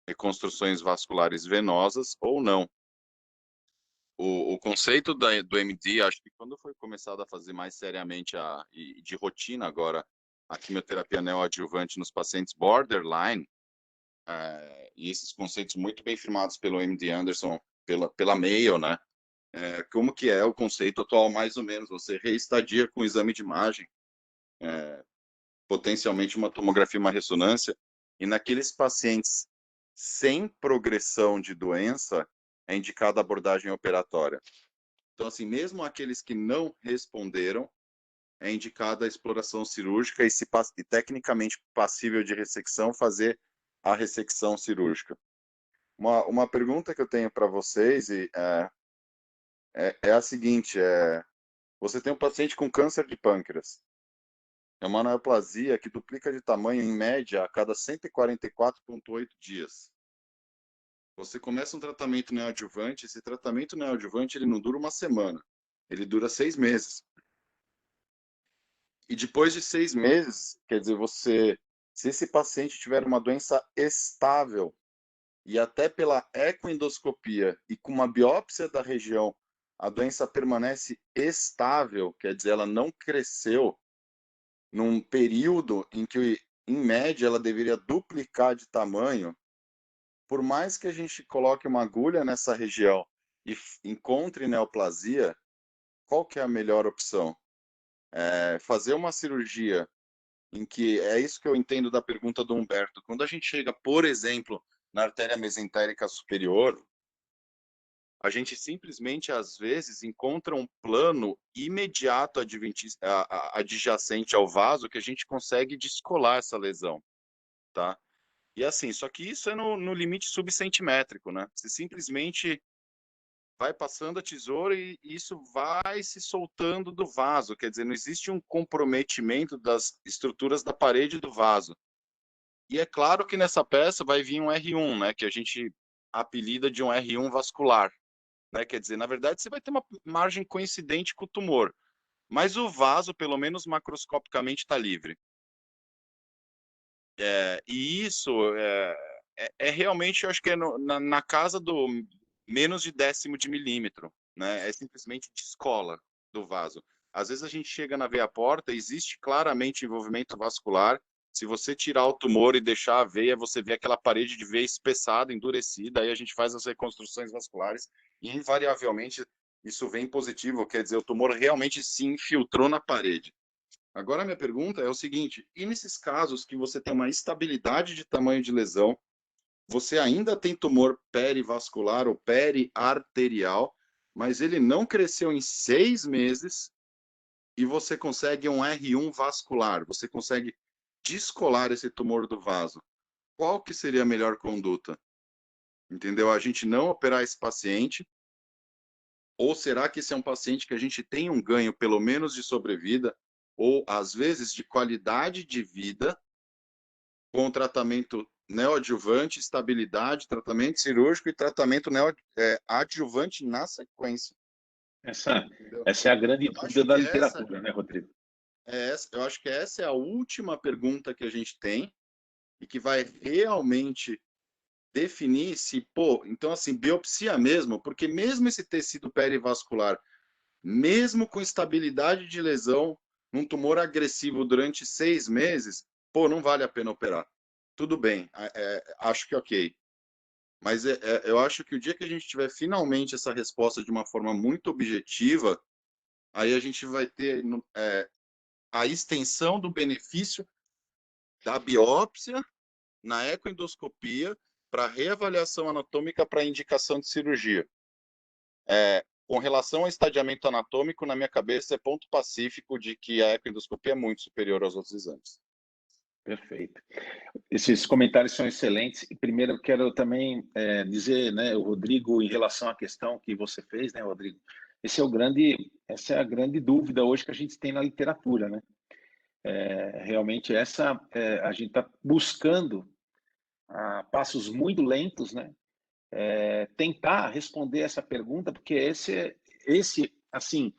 [SPEAKER 11] reconstruções vasculares venosas ou não. O conceito do MD, acho que quando foi começado a fazer mais seriamente e de rotina agora, a quimioterapia neoadjuvante nos pacientes borderline, e esses conceitos muito bem firmados pelo MD Anderson, pela Mayo, né? Como que é o conceito atual, mais ou menos? Você reestadia com exame de imagem, potencialmente uma tomografia, uma ressonância, e naqueles pacientes sem progressão de doença, é indicada a abordagem operatória. Então, assim, mesmo aqueles que não responderam, é indicada a exploração cirúrgica e, se tecnicamente passível de ressecção, fazer a ressecção cirúrgica. Uma pergunta que eu tenho para vocês é a seguinte: você tem um paciente com câncer de pâncreas. É uma neoplasia que duplica de tamanho, em média, a cada 144,8 dias. Você começa um tratamento neoadjuvante, esse tratamento neoadjuvante ele não dura uma semana, ele dura 6 meses. E depois de 6 meses, quer dizer, se esse paciente tiver uma doença estável, e até pela ecoendoscopia e com uma biópsia da região, a doença permanece estável, quer dizer, ela não cresceu num período em que, em média, ela deveria duplicar de tamanho. Por mais que a gente coloque uma agulha nessa região e encontre neoplasia, qual que é a melhor opção? Fazer uma cirurgia em que, é isso que eu entendo da pergunta do Humberto, quando a gente chega, por exemplo, na artéria mesentérica superior, a gente simplesmente, às vezes, encontra um plano imediato adjacente ao vaso que a gente consegue descolar essa lesão, tá? E assim, só que isso é no limite subcentimétrico, né? Você simplesmente vai passando a tesoura e isso vai se soltando do vaso, quer dizer, não existe um comprometimento das estruturas da parede do vaso. E é claro que nessa peça vai vir um R1, né, que a gente apelida de um R1 vascular, né? Quer dizer, na verdade, você vai ter uma margem coincidente com o tumor, mas o vaso, pelo menos macroscopicamente, está livre. E isso realmente, eu acho que é na casa do menos de 1/10 de milímetro, né? É simplesmente descola do vaso. Às vezes a gente chega na veia porta, existe claramente envolvimento vascular. Se você tirar o tumor e deixar a veia, você vê aquela parede de veia espessada, endurecida, aí a gente faz as reconstruções vasculares e, invariavelmente, isso vem positivo, quer dizer, o tumor realmente se infiltrou na parede. Agora, a minha pergunta é o seguinte: e nesses casos que você tem uma estabilidade de tamanho de lesão, você ainda tem tumor perivascular ou periarterial, mas ele não cresceu em 6 meses e você consegue um R1 vascular, você consegue descolar esse tumor do vaso. Qual que seria a melhor conduta? Entendeu? A gente não operar esse paciente? Ou será que esse é um paciente que a gente tem um ganho, pelo menos, de sobrevida, ou, às vezes, de qualidade de vida, com tratamento neoadjuvante, estabilidade, tratamento cirúrgico e tratamento adjuvante na sequência?
[SPEAKER 1] Essa é a grande dúvida da literatura, né, Rodrigo?
[SPEAKER 11] Eu acho que essa é a última pergunta que a gente tem e que vai realmente definir se, então, assim, biopsia mesmo, porque mesmo esse tecido perivascular, mesmo com estabilidade de lesão, num tumor agressivo durante 6 meses, não vale a pena operar. Tudo bem, acho que ok. Mas eu acho que o dia que a gente tiver finalmente essa resposta de uma forma muito objetiva, aí a gente vai ter a extensão do benefício da biópsia na ecoendoscopia para reavaliação anatômica para indicação de cirurgia. Com relação ao estadiamento anatômico, na minha cabeça é ponto pacífico de que a ecoendoscopia é muito superior aos outros exames.
[SPEAKER 1] Perfeito. Esses comentários são excelentes. E primeiro, eu quero também dizer, né, o Rodrigo, em relação à questão que você fez, né, Rodrigo, essa é a grande dúvida hoje que a gente tem na literatura, né? Realmente a gente está buscando a passos muito lentos, né? Tentar responder essa pergunta, porque assim,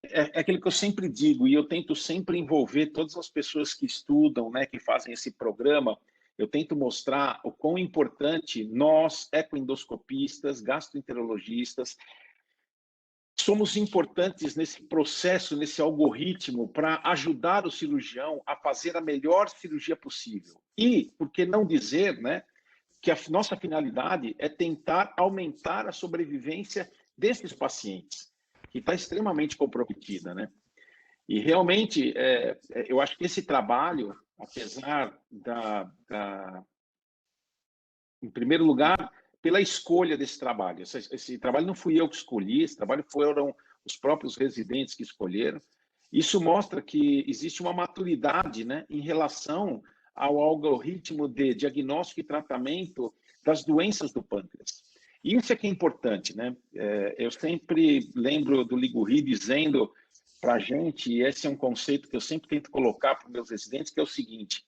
[SPEAKER 1] é aquilo que eu sempre digo, e eu tento sempre envolver todas as pessoas que estudam, né, que fazem esse programa, eu tento mostrar o quão importante nós, ecoendoscopistas, gastroenterologistas, somos importantes nesse processo, nesse algoritmo, para ajudar o cirurgião a fazer a melhor cirurgia possível. E, por que não dizer, né, que a nossa finalidade é tentar aumentar a sobrevivência desses pacientes, que está extremamente comprometida, né? E realmente, eu acho que esse trabalho, apesar em primeiro lugar, pela escolha desse trabalho. Esse trabalho não fui eu que escolhi, esse trabalho foram os próprios residentes que escolheram. Isso mostra que existe uma maturidade, né, em relação ao algoritmo de diagnóstico e tratamento das doenças do pâncreas. Isso é que é importante, né? Eu sempre lembro do Liguri dizendo para a gente, e esse é um conceito que eu sempre tento colocar para os meus residentes, que é o seguinte: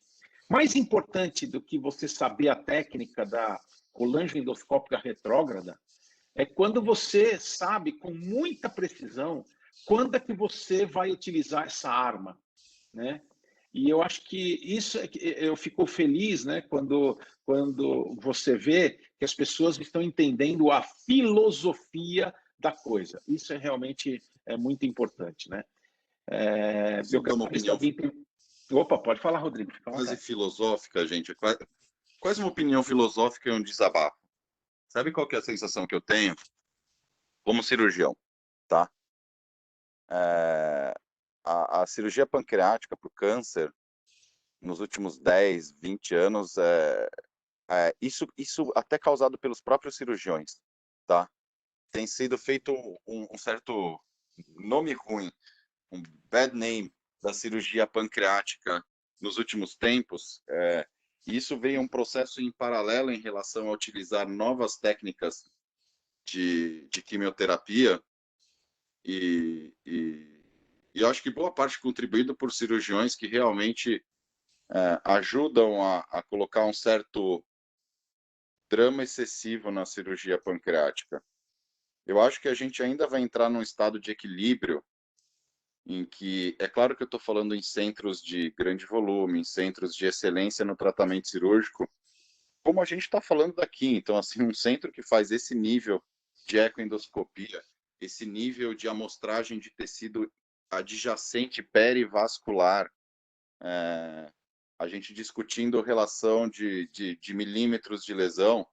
[SPEAKER 1] mais importante do que você saber a técnica da colangioendoscópica retrógrada é quando você sabe com muita precisão quando é que você vai utilizar essa arma, né? E eu acho que isso eu fico feliz, né, quando você vê que as pessoas estão entendendo a filosofia da coisa. Isso realmente muito importante, né? Eu quero saber se alguém tem... Opa, pode falar, Rodrigo. Fica à
[SPEAKER 11] Quase
[SPEAKER 1] vontade.
[SPEAKER 11] filosófica, gente. Quase uma opinião filosófica e um desabafo. Sabe qual que é a sensação que eu tenho como cirurgião, tá? A cirurgia pancreática para o câncer, nos últimos 10, 20 anos, isso até causado pelos próprios cirurgiões, tá? Tem sido feito um certo nome ruim, um bad name da cirurgia pancreática nos últimos tempos. Isso veio um processo em paralelo em relação a utilizar novas técnicas de quimioterapia e eu acho que boa parte contribuído por cirurgiões que realmente ajudam a colocar um certo drama excessivo na cirurgia pancreática. Eu acho que a gente ainda vai entrar num estado de equilíbrio em que, é claro que eu estou falando em centros de grande volume, em centros de excelência no tratamento cirúrgico, como a gente está falando daqui. Então, assim, um centro que faz esse nível de ecoendoscopia, esse nível de amostragem de tecido adjacente perivascular, a gente discutindo relação de milímetros de lesão,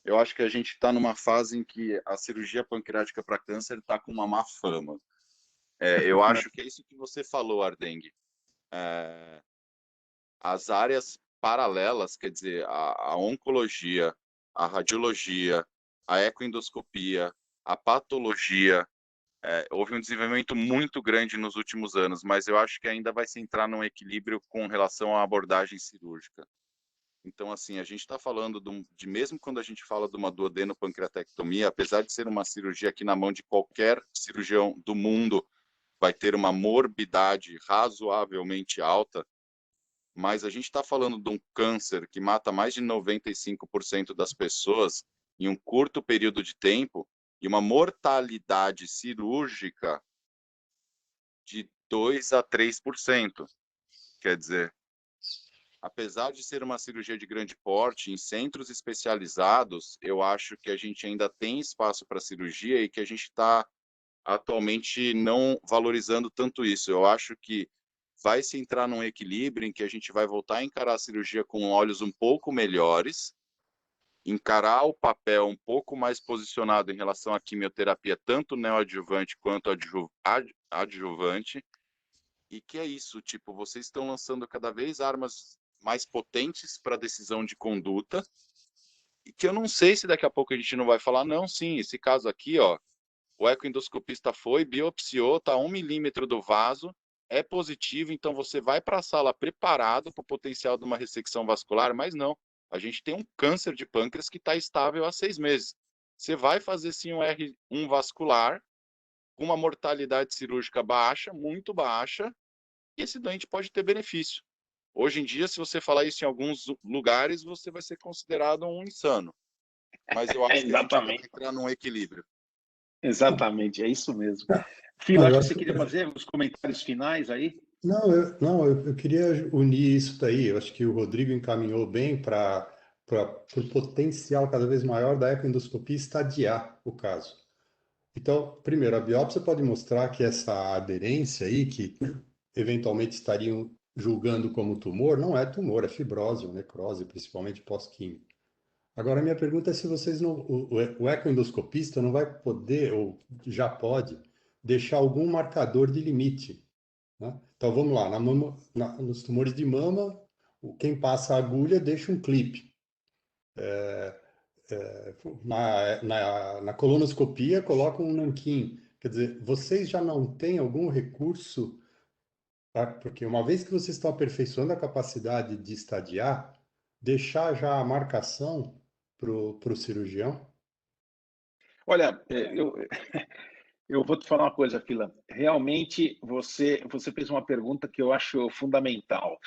[SPEAKER 11] eu acho que a gente está numa fase em que a cirurgia pancreática para câncer está com uma má fama. Eu acho que é isso que você falou, Ardengue. As áreas paralelas, quer dizer, a oncologia, a radiologia, a ecoendoscopia, a patologia, houve um desenvolvimento muito grande nos últimos anos, mas eu acho que ainda vai se entrar num equilíbrio com relação à abordagem cirúrgica. Então, assim, a gente está falando mesmo quando a gente fala de uma duodenopancreatectomia, apesar de ser uma cirurgia que na mão de qualquer cirurgião do mundo vai ter uma morbidade razoavelmente alta, mas a gente está falando de um câncer que mata mais de 95% das pessoas em um curto período de tempo e uma mortalidade cirúrgica de 2 a 3%. Quer dizer, apesar de ser uma cirurgia de grande porte, em centros especializados, eu acho que a gente ainda tem espaço para cirurgia e que a gente está atualmente não valorizando tanto isso. Eu acho que vai se entrar num equilíbrio em que a gente vai voltar a encarar a cirurgia com olhos um pouco melhores, encarar o papel um pouco mais posicionado em relação à quimioterapia, tanto neoadjuvante quanto adjuvante, e que é isso, tipo, vocês estão lançando cada vez armas mais potentes para decisão de conduta, que eu não sei se daqui a pouco a gente não vai falar, não, sim, esse caso aqui, ó, o ecoendoscopista foi, biopsiou, tá 1 milímetro do vaso, é positivo, então você vai para a sala preparado para o potencial de uma ressecção vascular, mas não, a gente tem um câncer de pâncreas que está estável há 6 meses. Você vai fazer sim um R1 vascular, com uma mortalidade cirúrgica baixa, muito baixa, e esse doente pode ter benefício. Hoje em dia, se você falar isso em alguns lugares, você vai ser considerado um insano. Mas eu acho que a gente vai entrar num equilíbrio.
[SPEAKER 1] Exatamente, é isso mesmo. Filo, acho que você queria fazer os comentários finais aí?
[SPEAKER 3] Não, eu queria unir isso daí. Eu acho que o Rodrigo encaminhou bem para o potencial cada vez maior da ecoendoscopia estadiar o caso. Então, primeiro, a biópsia pode mostrar que essa aderência aí, que eventualmente estariam julgando como tumor, não é tumor, é fibrose ou necrose, principalmente pós-químio. Agora, minha pergunta é se vocês não, o ecoendoscopista não vai poder, ou já pode, deixar algum marcador de limite, né? Então, vamos lá, nos tumores de mama, quem passa a agulha deixa um clipe. Na colonoscopia, coloca um nanquim. Quer dizer, vocês já não têm algum recurso, tá? Porque uma vez que vocês estão aperfeiçoando a capacidade de estadiar, deixar já a marcação para o cirurgião?
[SPEAKER 1] Olha, eu vou te falar uma coisa, Fila. Realmente, você fez uma pergunta que eu acho fundamental.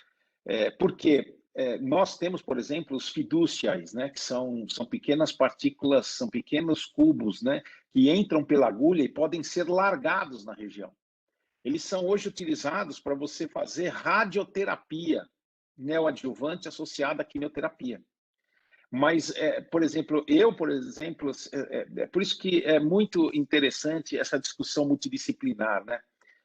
[SPEAKER 1] Porque nós temos, por exemplo, os fidúciais, né, que são pequenas partículas, são pequenos cubos, né, que entram pela agulha e podem ser largados na região. Eles são hoje utilizados para você fazer radioterapia neoadjuvante associada à quimioterapia. Mas, por exemplo, por isso que é muito interessante essa discussão multidisciplinar, né?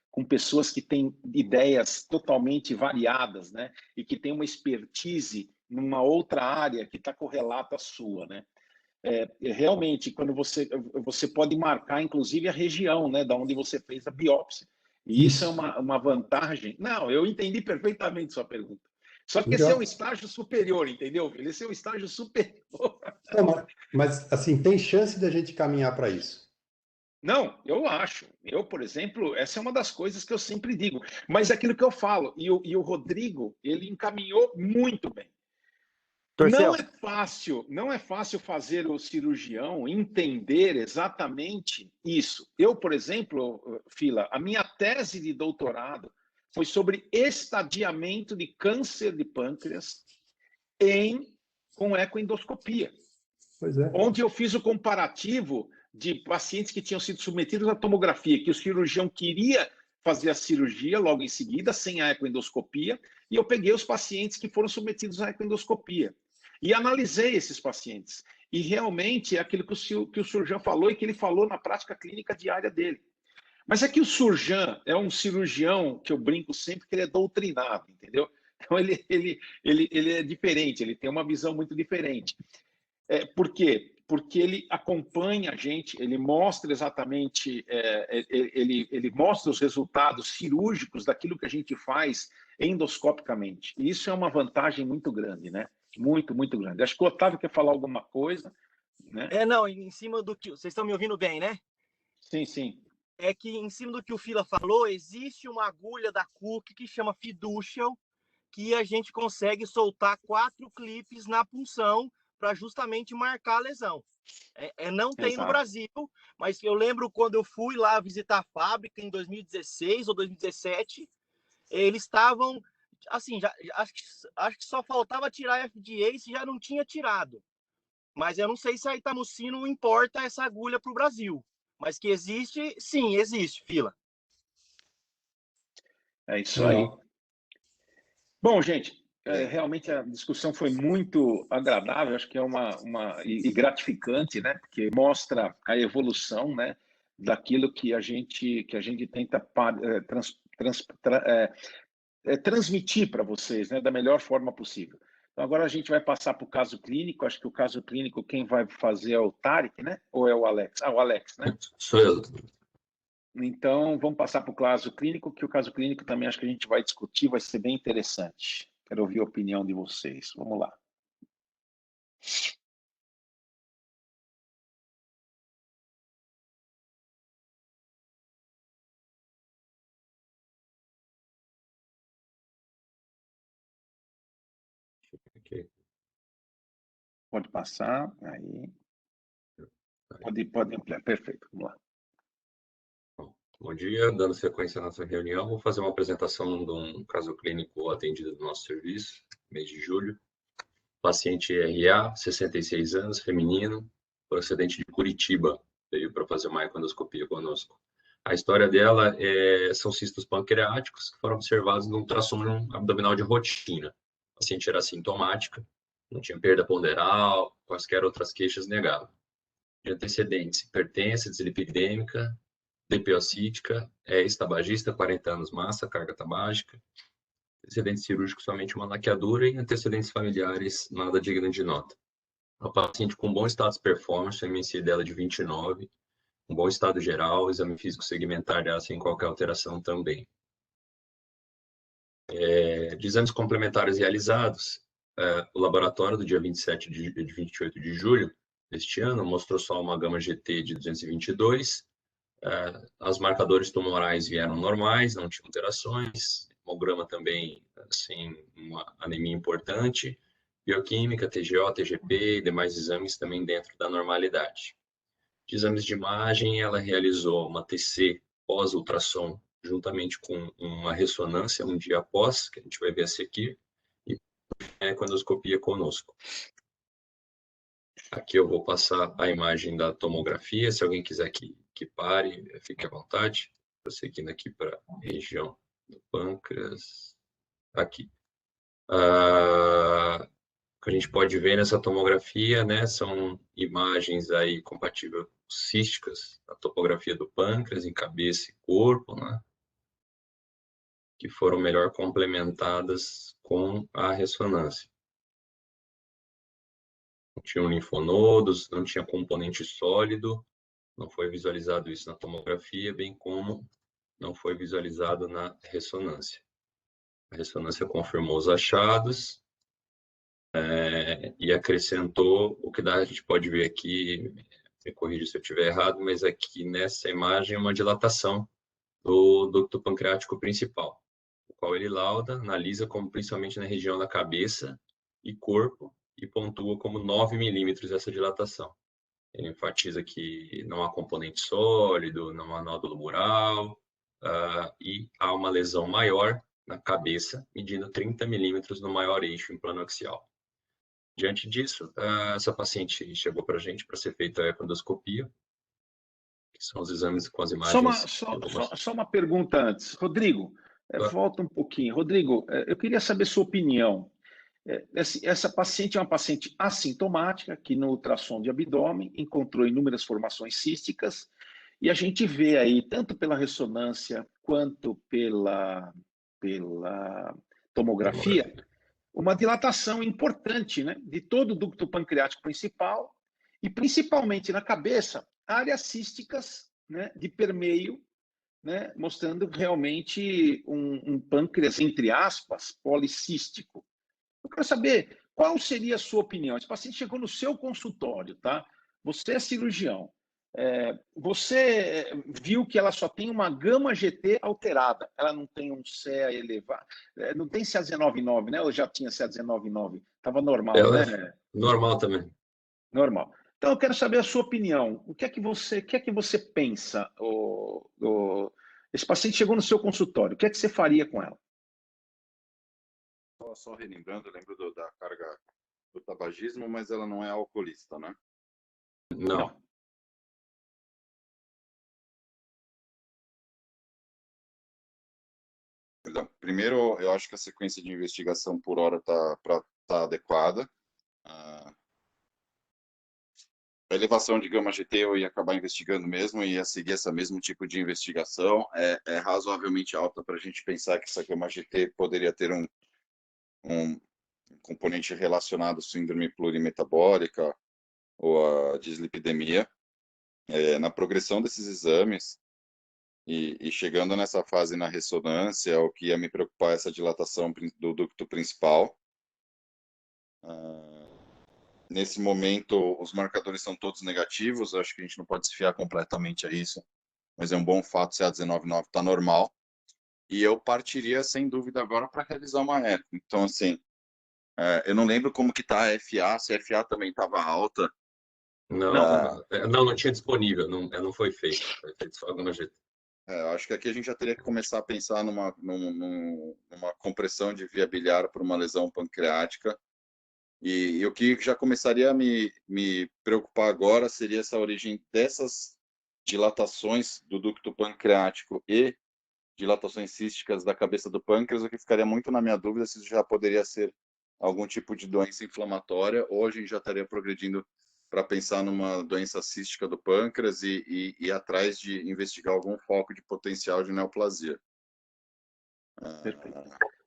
[SPEAKER 1] Com pessoas que têm ideias totalmente variadas, né? E que têm uma expertise numa outra área que está correlata à sua, né? Realmente, quando você pode marcar, inclusive, a região, né? Da onde você fez a biópsia. E isso é uma vantagem. Não, eu entendi perfeitamente sua pergunta. Só que esse é um estágio superior, entendeu? Esse é um estágio superior.
[SPEAKER 3] Mas, assim, tem chance da gente caminhar para isso?
[SPEAKER 1] Não, eu acho. Eu, por exemplo, essa é uma das coisas que eu sempre digo. Mas é aquilo que eu falo. E o Rodrigo, ele encaminhou muito bem. Não é fácil fazer o cirurgião entender exatamente isso. Eu, por exemplo, Fila, a minha tese de doutorado foi sobre estadiamento de câncer de pâncreas com ecoendoscopia.
[SPEAKER 3] Pois é.
[SPEAKER 1] Onde eu fiz o comparativo de pacientes que tinham sido submetidos à tomografia, que o cirurgião queria fazer a cirurgia logo em seguida, sem a ecoendoscopia, e eu peguei os pacientes que foram submetidos à ecoendoscopia. E analisei esses pacientes. E realmente é aquilo que o surgeon falou e que ele falou na prática clínica diária dele. Mas é que o surgeon é um cirurgião que eu brinco sempre que ele é doutrinado, entendeu? Então ele é diferente, ele tem uma visão muito diferente. Por quê? Porque ele acompanha a gente, ele mostra exatamente, ele mostra os resultados cirúrgicos daquilo que a gente faz endoscopicamente. E isso é uma vantagem muito grande, né? Muito, muito grande. Acho que o Otávio quer falar alguma coisa, né?
[SPEAKER 8] Não, em cima do que... Vocês estão me ouvindo bem, né?
[SPEAKER 1] Sim, sim.
[SPEAKER 8] É que em cima do que o Fila falou, existe uma agulha da Cook que chama Fiducial, que a gente consegue soltar 4 clipes na punção para justamente marcar a lesão. Não tem no Brasil, mas eu lembro quando eu fui lá visitar a fábrica em 2016 ou 2017, eles estavam, assim, acho que só faltava tirar a FDA se já não tinha tirado. Mas eu não sei se a Itamucino importa essa agulha para o Brasil. Mas que existe, sim, existe, Fila.
[SPEAKER 1] É isso aí. Bom, gente, realmente a discussão foi muito agradável, acho que é e gratificante, né? Porque mostra a evolução, né? Daquilo que a gente tenta transmitir para vocês, né? Da melhor forma possível. Então agora a gente vai passar para o caso clínico. Acho que o caso clínico quem vai fazer é o Tarek, né? Ou é o Alex? O Alex, né?
[SPEAKER 5] Sou eu.
[SPEAKER 1] Então, vamos passar para o caso clínico, que o caso clínico também acho que a gente vai discutir, vai ser bem interessante. Quero ouvir a opinião de vocês. Vamos lá.
[SPEAKER 5] Ok.
[SPEAKER 1] Pode passar, aí. Pode ampliar, perfeito, vamos lá.
[SPEAKER 5] Bom dia, dando sequência à nossa reunião, vou fazer uma apresentação de um caso clínico atendido do nosso serviço, mês de julho. Paciente RA, 66 anos, feminino, procedente de Curitiba, veio para fazer uma econdoscopia conosco. A história dela são cistos pancreáticos que foram observados no ultrassom abdominal de rotina. A paciente era assintomática, não tinha perda ponderal, quaisquer outras queixas negavam. De antecedentes, hipertensa, dislipidêmica, DPO-cítica, ex-tabagista, 40 anos, massa, carga tabágica, antecedente cirúrgico somente uma laqueadura e antecedentes familiares nada digno de nota. A paciente com bom status performance, a MNC dela de 29, um bom estado geral, exame físico segmentar dela sem qualquer alteração também. De exames complementares realizados, o laboratório do dia 28 de julho deste ano mostrou só uma gama GT de 222, os marcadores tumorais vieram normais, não tinham alterações, hemograma também sem uma anemia importante, bioquímica, TGO, TGP e demais exames também dentro da normalidade. De exames de imagem, ela realizou uma TC pós-ultrassom juntamente com uma ressonância um dia após, que a gente vai ver essa aqui, e econdoscopia conosco. Aqui eu vou passar a imagem da tomografia, se alguém quiser que pare, fique à vontade. Prosseguindo aqui para a região do pâncreas. Aqui. O que a gente pode ver nessa tomografia, né, são imagens aí compatíveis císticas, a topografia do pâncreas em cabeça e corpo, né, que foram melhor complementadas com a ressonância. Não tinham linfonodos, não tinha componente sólido, não foi visualizado isso na tomografia, bem como não foi visualizado na ressonância. A ressonância confirmou os achados e acrescentou o que a gente pode ver aqui, me corrija se eu estiver errado, mas aqui nessa imagem é uma dilatação do ducto pancreático principal, o qual ele lauda, analisa como principalmente na região da cabeça e corpo e pontua como 9 milímetros essa dilatação. Ele enfatiza que não há componente sólido, não há nódulo mural, e há uma lesão maior na cabeça, medindo 30 milímetros no maior eixo em plano axial. Diante disso, essa paciente chegou para a gente para ser feita a econdoscopia, que são os exames com as imagens.
[SPEAKER 1] Só uma pergunta antes. Rodrigo, volta um pouquinho. Rodrigo, eu queria saber sua opinião. Essa paciente é uma paciente assintomática, que no ultrassom de abdômen encontrou inúmeras formações císticas, e a gente vê aí, tanto pela ressonância quanto pela tomografia, uma dilatação importante, né, de todo o ducto pancreático principal, e principalmente na cabeça, áreas císticas, né, de permeio, né, mostrando realmente um pâncreas, entre aspas, policístico. Eu quero saber qual seria a sua opinião. Esse paciente chegou no seu consultório, tá? Você é cirurgião. Você viu que ela só tem uma gama GT alterada. Ela não tem um CA elevado. Não tem CA109,9, né? Ou já tinha CA109,9? Estava normal, né?
[SPEAKER 5] Normal também.
[SPEAKER 1] Normal. Então, eu quero saber a sua opinião. O que é que você pensa? Esse paciente chegou no seu consultório. O que é que você faria com ela?
[SPEAKER 11] Só relembrando, eu lembro da carga do tabagismo, mas ela não é alcoolista, né?
[SPEAKER 5] Não.
[SPEAKER 11] Perdão. Primeiro, eu acho que a sequência de investigação por hora tá adequada. A elevação de gama GT eu ia acabar investigando mesmo, ia seguir esse mesmo tipo de investigação. É razoavelmente alta para a gente pensar que essa gama GT poderia ter um componente relacionado à síndrome plurimetabólica ou à dislipidemia. Na progressão desses exames e chegando nessa fase na ressonância, o que ia me preocupar é essa dilatação do ducto principal. Nesse momento, os marcadores são todos negativos, acho que a gente não pode se fiar completamente a isso, mas é um bom fato se a 19,9 está normal. E eu partiria, sem dúvida, agora para realizar uma eco. Então, assim, Eu não lembro como que está a FA, se a FA também estava alta.
[SPEAKER 5] Não tinha disponível, não foi feito. Foi feito de algum jeito.
[SPEAKER 11] Acho que aqui a gente já teria que começar a pensar numa compressão de via biliar por uma lesão pancreática. E o que já começaria a me preocupar agora seria essa origem dessas dilatações do ducto pancreático e dilatações císticas da cabeça do pâncreas, o que ficaria muito na minha dúvida se isso já poderia ser algum tipo de doença inflamatória, ou a gente já estaria progredindo para pensar numa doença cística do pâncreas e ir atrás de investigar algum foco de potencial de neoplasia.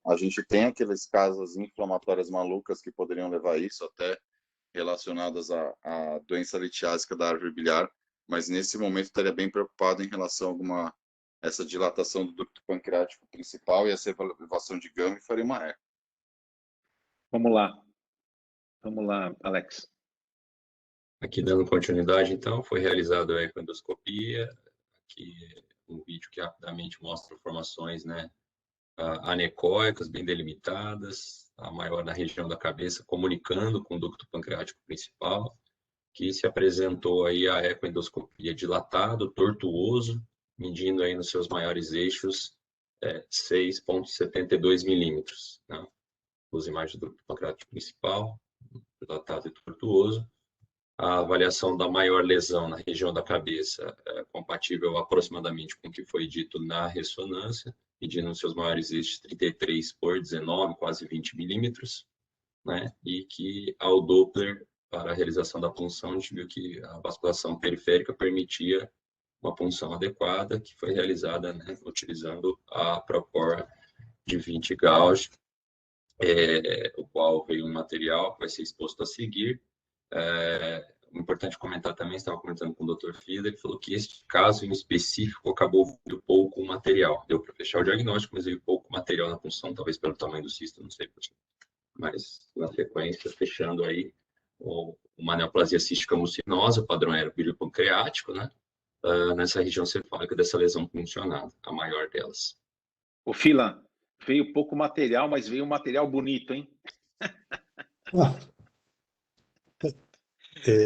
[SPEAKER 11] A gente tem aquelas causas inflamatórias malucas que poderiam levar a isso, até relacionadas à doença litiásica da árvore biliar, mas nesse momento estaria bem preocupado em relação a essa dilatação do ducto pancreático principal e essa elevação de gama, e faria uma eco.
[SPEAKER 1] Vamos lá, Alex.
[SPEAKER 5] Aqui dando continuidade, então, foi realizada a ecoendoscopia, aqui um vídeo que rapidamente mostra formações, né, anecóicas, bem delimitadas, a maior na região da cabeça, comunicando com o ducto pancreático principal, que se apresentou aí a ecoendoscopia dilatado, tortuoso, medindo aí nos seus maiores eixos 6,72 milímetros, né? As imagens do ducto pancreático principal, dilatado e tortuoso. A avaliação da maior lesão na região da cabeça é compatível aproximadamente com o que foi dito na ressonância, medindo nos seus maiores eixos 33 por 19, quase 20 milímetros, né? E que ao Doppler, para a realização da punção, a gente viu que a vasculação periférica permitia uma punção adequada, que foi realizada, né, utilizando a Procor de 20 gauge, o qual veio um material que vai ser exposto a seguir. Importante comentar também, estava comentando com o Dr. Fida, ele falou que este caso em específico acabou vindo pouco material. Deu para fechar o diagnóstico, mas veio pouco material na punção, talvez pelo tamanho do cisto, não sei por quê. Mas, na sequência, fechando aí, uma neoplasia cística mucinosa, o padrão era biliopancreático, né? Nessa região cefálica dessa lesão funcionada, a maior delas.
[SPEAKER 1] O Fila, veio pouco material, mas veio um material bonito, hein?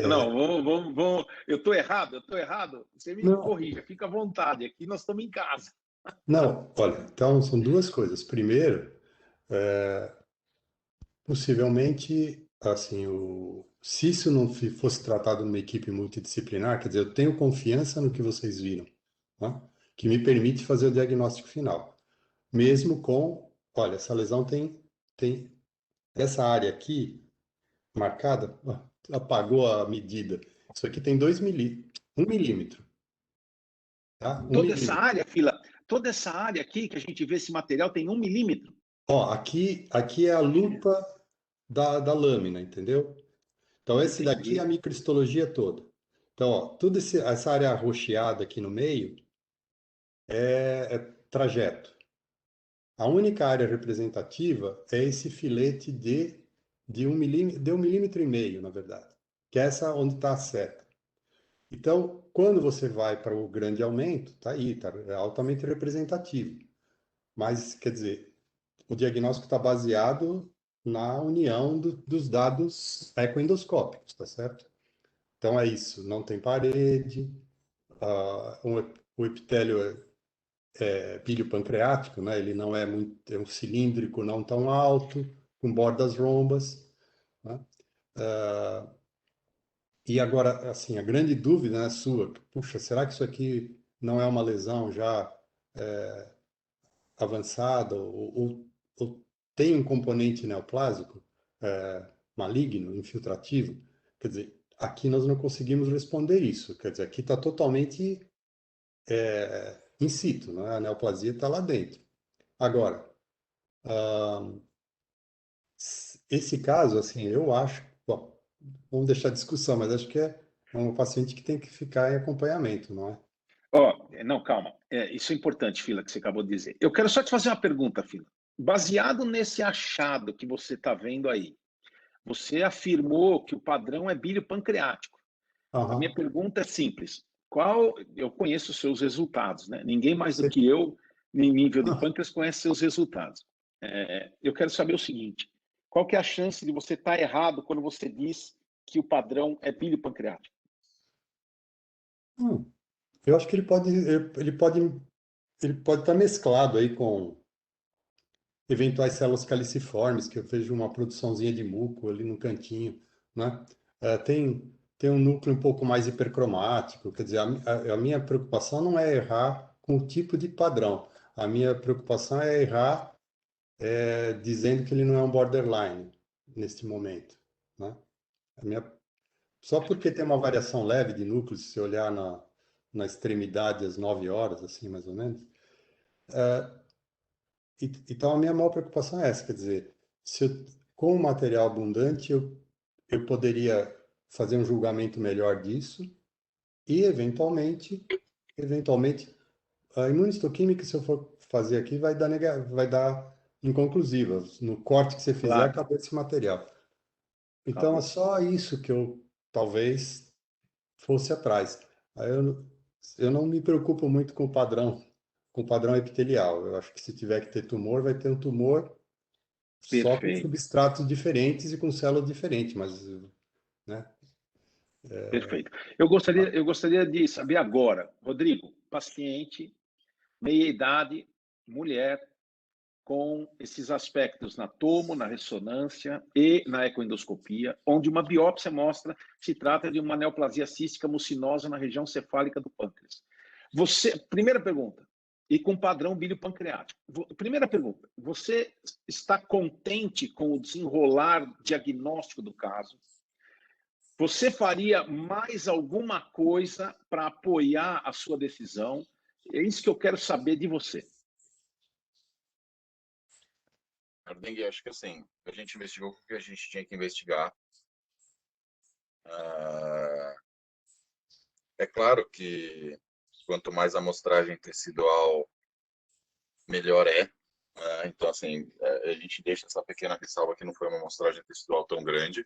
[SPEAKER 1] Não, vamos. Eu estou errado? Você me corrija, fica à vontade, aqui nós estamos em casa.
[SPEAKER 3] Não, olha, então são duas coisas. Primeiro, possivelmente, assim, se isso não fosse tratado numa equipe multidisciplinar, quer dizer, eu tenho confiança no que vocês viram, tá? Que me permite fazer o diagnóstico final. Mesmo com, olha, essa lesão tem essa área aqui marcada, apagou a medida. Isso aqui tem 1 milímetro. Tá?
[SPEAKER 1] Toda essa área aqui que a gente vê esse material tem 1 milímetro.
[SPEAKER 3] Ó, aqui é a lupa da lâmina, entendeu? Então, esse daqui é a microhistologia toda. Então, ó, toda essa área arroxeada aqui no meio é trajeto. A única área representativa é esse filete de 1,5 milímetro, na verdade, que é essa onde está a seta. Então, quando você vai para o grande aumento, tá aí, é altamente representativo. Mas, quer dizer, o diagnóstico está baseado na união dos dados ecoendoscópicos, tá certo? Então é isso, não tem parede, o epitélio é biliopancreático, né? Ele não é um cilíndrico não tão alto, com bordas rombas, né? E agora, assim, a grande dúvida, né, sua, puxa, será que isso aqui não é uma lesão já avançada ou tem um componente neoplásico maligno, infiltrativo? Quer dizer, aqui nós não conseguimos responder isso. Quer dizer, aqui está totalmente in situ, né? A neoplasia está lá dentro. Agora, esse caso, assim, eu acho, bom, vamos deixar a discussão, mas acho que é um paciente que tem que ficar em acompanhamento, não é?
[SPEAKER 1] Não, calma. Isso é importante, Fila, que você acabou de dizer. Eu quero só te fazer uma pergunta, Fila. Baseado nesse achado que você está vendo aí, você afirmou que o padrão é biliopancreático.
[SPEAKER 3] Uhum.
[SPEAKER 1] A minha pergunta é simples. Eu conheço os seus resultados, né? Ninguém mais do que eu, em nível de pâncreas, conhece seus resultados. Eu quero saber o seguinte: qual que é a chance de você estar errado quando você diz que o padrão é bílio pancreático?
[SPEAKER 3] Eu acho que ele pode estar mesclado aí com eventuais células caliciformes, que eu vejo uma produçãozinha de muco ali no cantinho, né? Tem um núcleo um pouco mais hipercromático, quer dizer, a minha preocupação não é errar com o tipo de padrão, a minha preocupação é errar dizendo que ele não é um borderline neste momento, né? Só porque tem uma variação leve de núcleos, se você olhar na extremidade às 9 horas, assim, mais ou menos. Então, a minha maior preocupação é essa, quer dizer, com o material abundante, eu poderia fazer um julgamento melhor disso e, eventualmente, a imunistoquímica, se eu for fazer aqui, vai dar inconclusiva. No corte que você fizer,
[SPEAKER 1] Claro.
[SPEAKER 3] acabou esse material. Então,
[SPEAKER 1] Acabou.
[SPEAKER 3] é só isso que eu talvez fosse atrás. Aí eu não me preocupo muito com o padrão epitelial. Eu acho que se tiver que ter tumor, vai ter um tumor só com
[SPEAKER 1] Perfeito,
[SPEAKER 3] substratos diferentes e com células diferentes, mas, né?
[SPEAKER 1] perfeito. Eu gostaria de saber agora, Rodrigo, paciente, meia-idade, mulher, com esses aspectos na tomo, na ressonância e na ecoendoscopia, onde uma biópsia mostra se trata de uma neoplasia cística mucinosa na região cefálica do pâncreas. Primeira pergunta, e com padrão bílio-pancreático. Primeira pergunta, você está contente com o desenrolar diagnóstico do caso? Você faria mais alguma coisa para apoiar a sua decisão? É isso que eu quero saber de você.
[SPEAKER 11] Ardengue, acho que assim, a gente investigou o que a gente tinha que investigar. É claro que quanto mais amostragem tecidual, melhor é. Então, assim, a gente deixa essa pequena ressalva que não foi uma amostragem tecidual tão grande,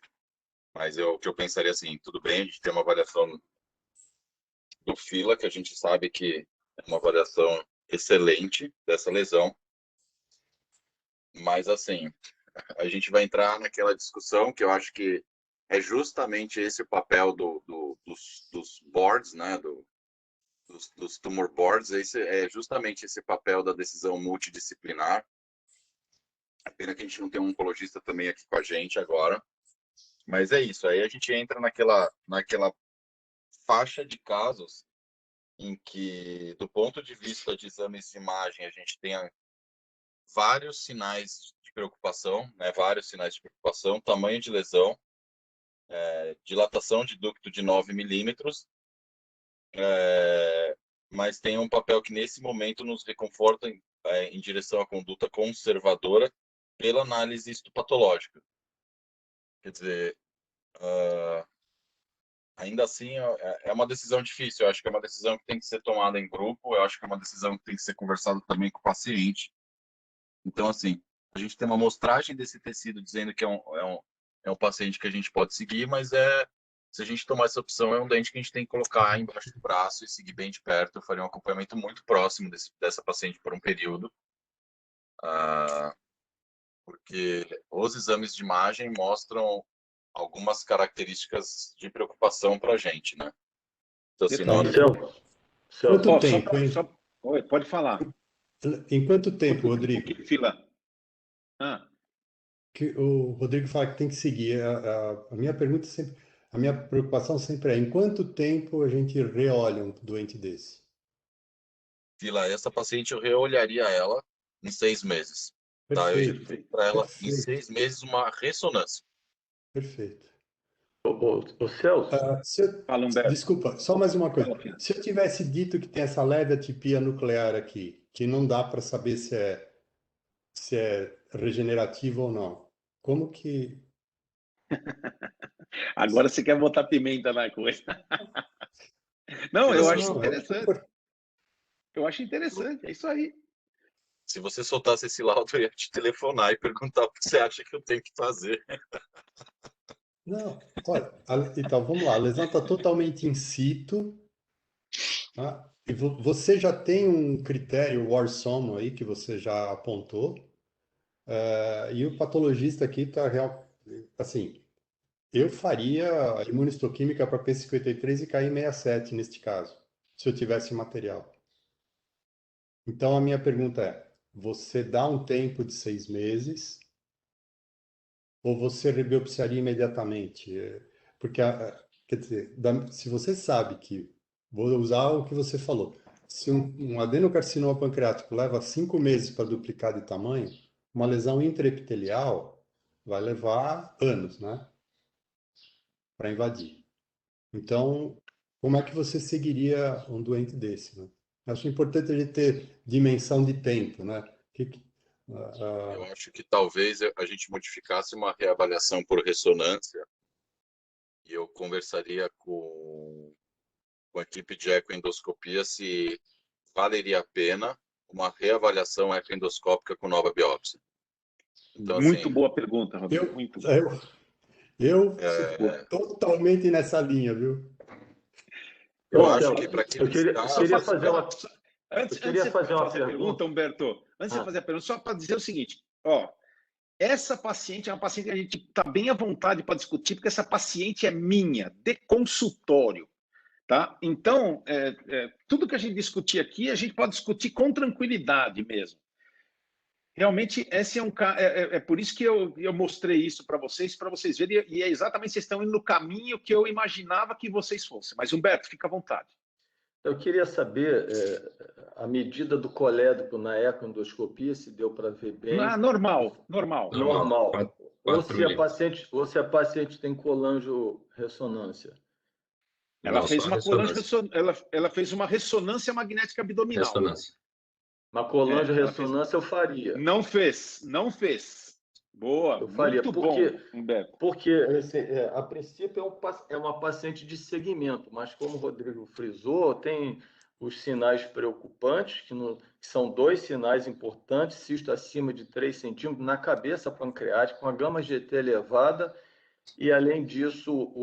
[SPEAKER 11] mas o que eu pensaria assim, tudo bem, a gente tem uma avaliação do FILA, que a gente sabe que é uma avaliação excelente dessa lesão, mas assim, a gente vai entrar naquela discussão que eu acho que é justamente esse o papel dos boards, né, dos tumor boards, é justamente esse papel da decisão multidisciplinar. É pena que a gente não tem um oncologista também aqui com a gente agora, mas é isso, aí a gente entra naquela faixa de casos em que, do ponto de vista de exames de imagem, a gente tem vários sinais de preocupação, né? Vários sinais de preocupação, tamanho de lesão, dilatação de ducto de 9 milímetros, mas tem um papel que nesse momento nos reconforta em direção à conduta conservadora pela análise histopatológica. Quer dizer, ainda assim é uma decisão difícil, eu acho que é uma decisão que tem que ser tomada em grupo, eu acho que é uma decisão que tem que ser conversada também com o paciente. Então, assim, a gente tem uma amostragem desse tecido dizendo que é um paciente que a gente pode seguir, mas se a gente tomar essa opção, é um dente que a gente tem que colocar embaixo do braço e seguir bem de perto. Eu faria um acompanhamento muito próximo dessa paciente por um período, porque os exames de imagem mostram algumas características de preocupação para a gente, né? Então, assim,
[SPEAKER 3] Quanto tempo, hein?
[SPEAKER 1] Oi, pode falar.
[SPEAKER 3] Em quanto tempo, Rodrigo?
[SPEAKER 1] Que fila?
[SPEAKER 3] Que o Rodrigo fala que tem que seguir. A minha pergunta sempre, a minha preocupação sempre é: em quanto tempo a gente reolha um doente desse?
[SPEAKER 11] Fila, essa paciente eu reolharia ela em 6 meses. Tá? Eu indico para ela em 6 meses uma ressonância.
[SPEAKER 3] Perfeito.
[SPEAKER 10] Ô Celso.
[SPEAKER 1] Fala, Humberto.
[SPEAKER 3] Desculpa, só mais uma coisa. Se eu tivesse dito que tem essa leve atipia nuclear aqui, que não dá para saber se é regenerativo ou não, como que...
[SPEAKER 1] Agora você quer botar pimenta na coisa. Não, eu acho interessante. Eu acho interessante, é isso aí.
[SPEAKER 11] Se você soltasse esse laudo, eu ia te telefonar e perguntar o que você acha que eu tenho que fazer.
[SPEAKER 3] Não, olha, então vamos lá, a lesão está totalmente in situ, tá? E você já tem um critério Warsom aí que você já apontou. E o patologista aqui está real, assim, eu faria imunistoquímica para P53 e KI67 neste caso, se eu tivesse material. Então a minha pergunta é: você dá um tempo de 6 meses ou você rebiopsiaria imediatamente? Porque, quer dizer, se você sabe que, vou usar o que você falou, se um adenocarcinoma pancreático leva 5 meses para duplicar de tamanho, uma lesão intraepitelial vai levar anos, né? Para invadir. Então, como é que você seguiria um doente desse, né? Acho importante a gente ter dimensão de tempo, né?
[SPEAKER 11] Eu acho que talvez a gente modificasse uma reavaliação por ressonância e eu conversaria com a equipe de ecoendoscopia se valeria a pena uma reavaliação ecoendoscópica com nova biópsia. Então,
[SPEAKER 1] Muito
[SPEAKER 11] assim,
[SPEAKER 1] boa pergunta, Rodrigo. Muito boa.
[SPEAKER 3] Eu totalmente nessa linha, viu?
[SPEAKER 11] Eu acho que para aqueles
[SPEAKER 10] queria fazer uma...
[SPEAKER 1] Antes de fazer uma pergunta, Humberto, antes de fazer a pergunta, só para dizer o seguinte, ó, essa paciente é uma paciente que a gente está bem à vontade para discutir, porque essa paciente é minha, de consultório, tá? Então, tudo que a gente discutir aqui, a gente pode discutir com tranquilidade mesmo. Realmente, esse é por isso que eu mostrei isso para vocês verem, e é exatamente, vocês estão indo no caminho que eu imaginava que vocês fossem. Mas, Humberto, fica à vontade.
[SPEAKER 10] Eu queria saber a medida do colédoco na ecoendoscopia, se deu para ver bem.
[SPEAKER 1] Normal.
[SPEAKER 10] Ou se a paciente tem colangio-ressonância.
[SPEAKER 1] Ela fez uma ressonância magnética abdominal.
[SPEAKER 10] Uma colangio-ressonância eu faria.
[SPEAKER 1] Não fez. Boa,
[SPEAKER 10] eu faria,
[SPEAKER 1] muito bom, Humberto.
[SPEAKER 10] Porque, a princípio, é uma paciente de segmento, mas como o Rodrigo frisou, tem os sinais preocupantes, que são 2 sinais importantes: cisto acima de 3 centímetros na cabeça pancreática, com a gama GT elevada, e, além disso,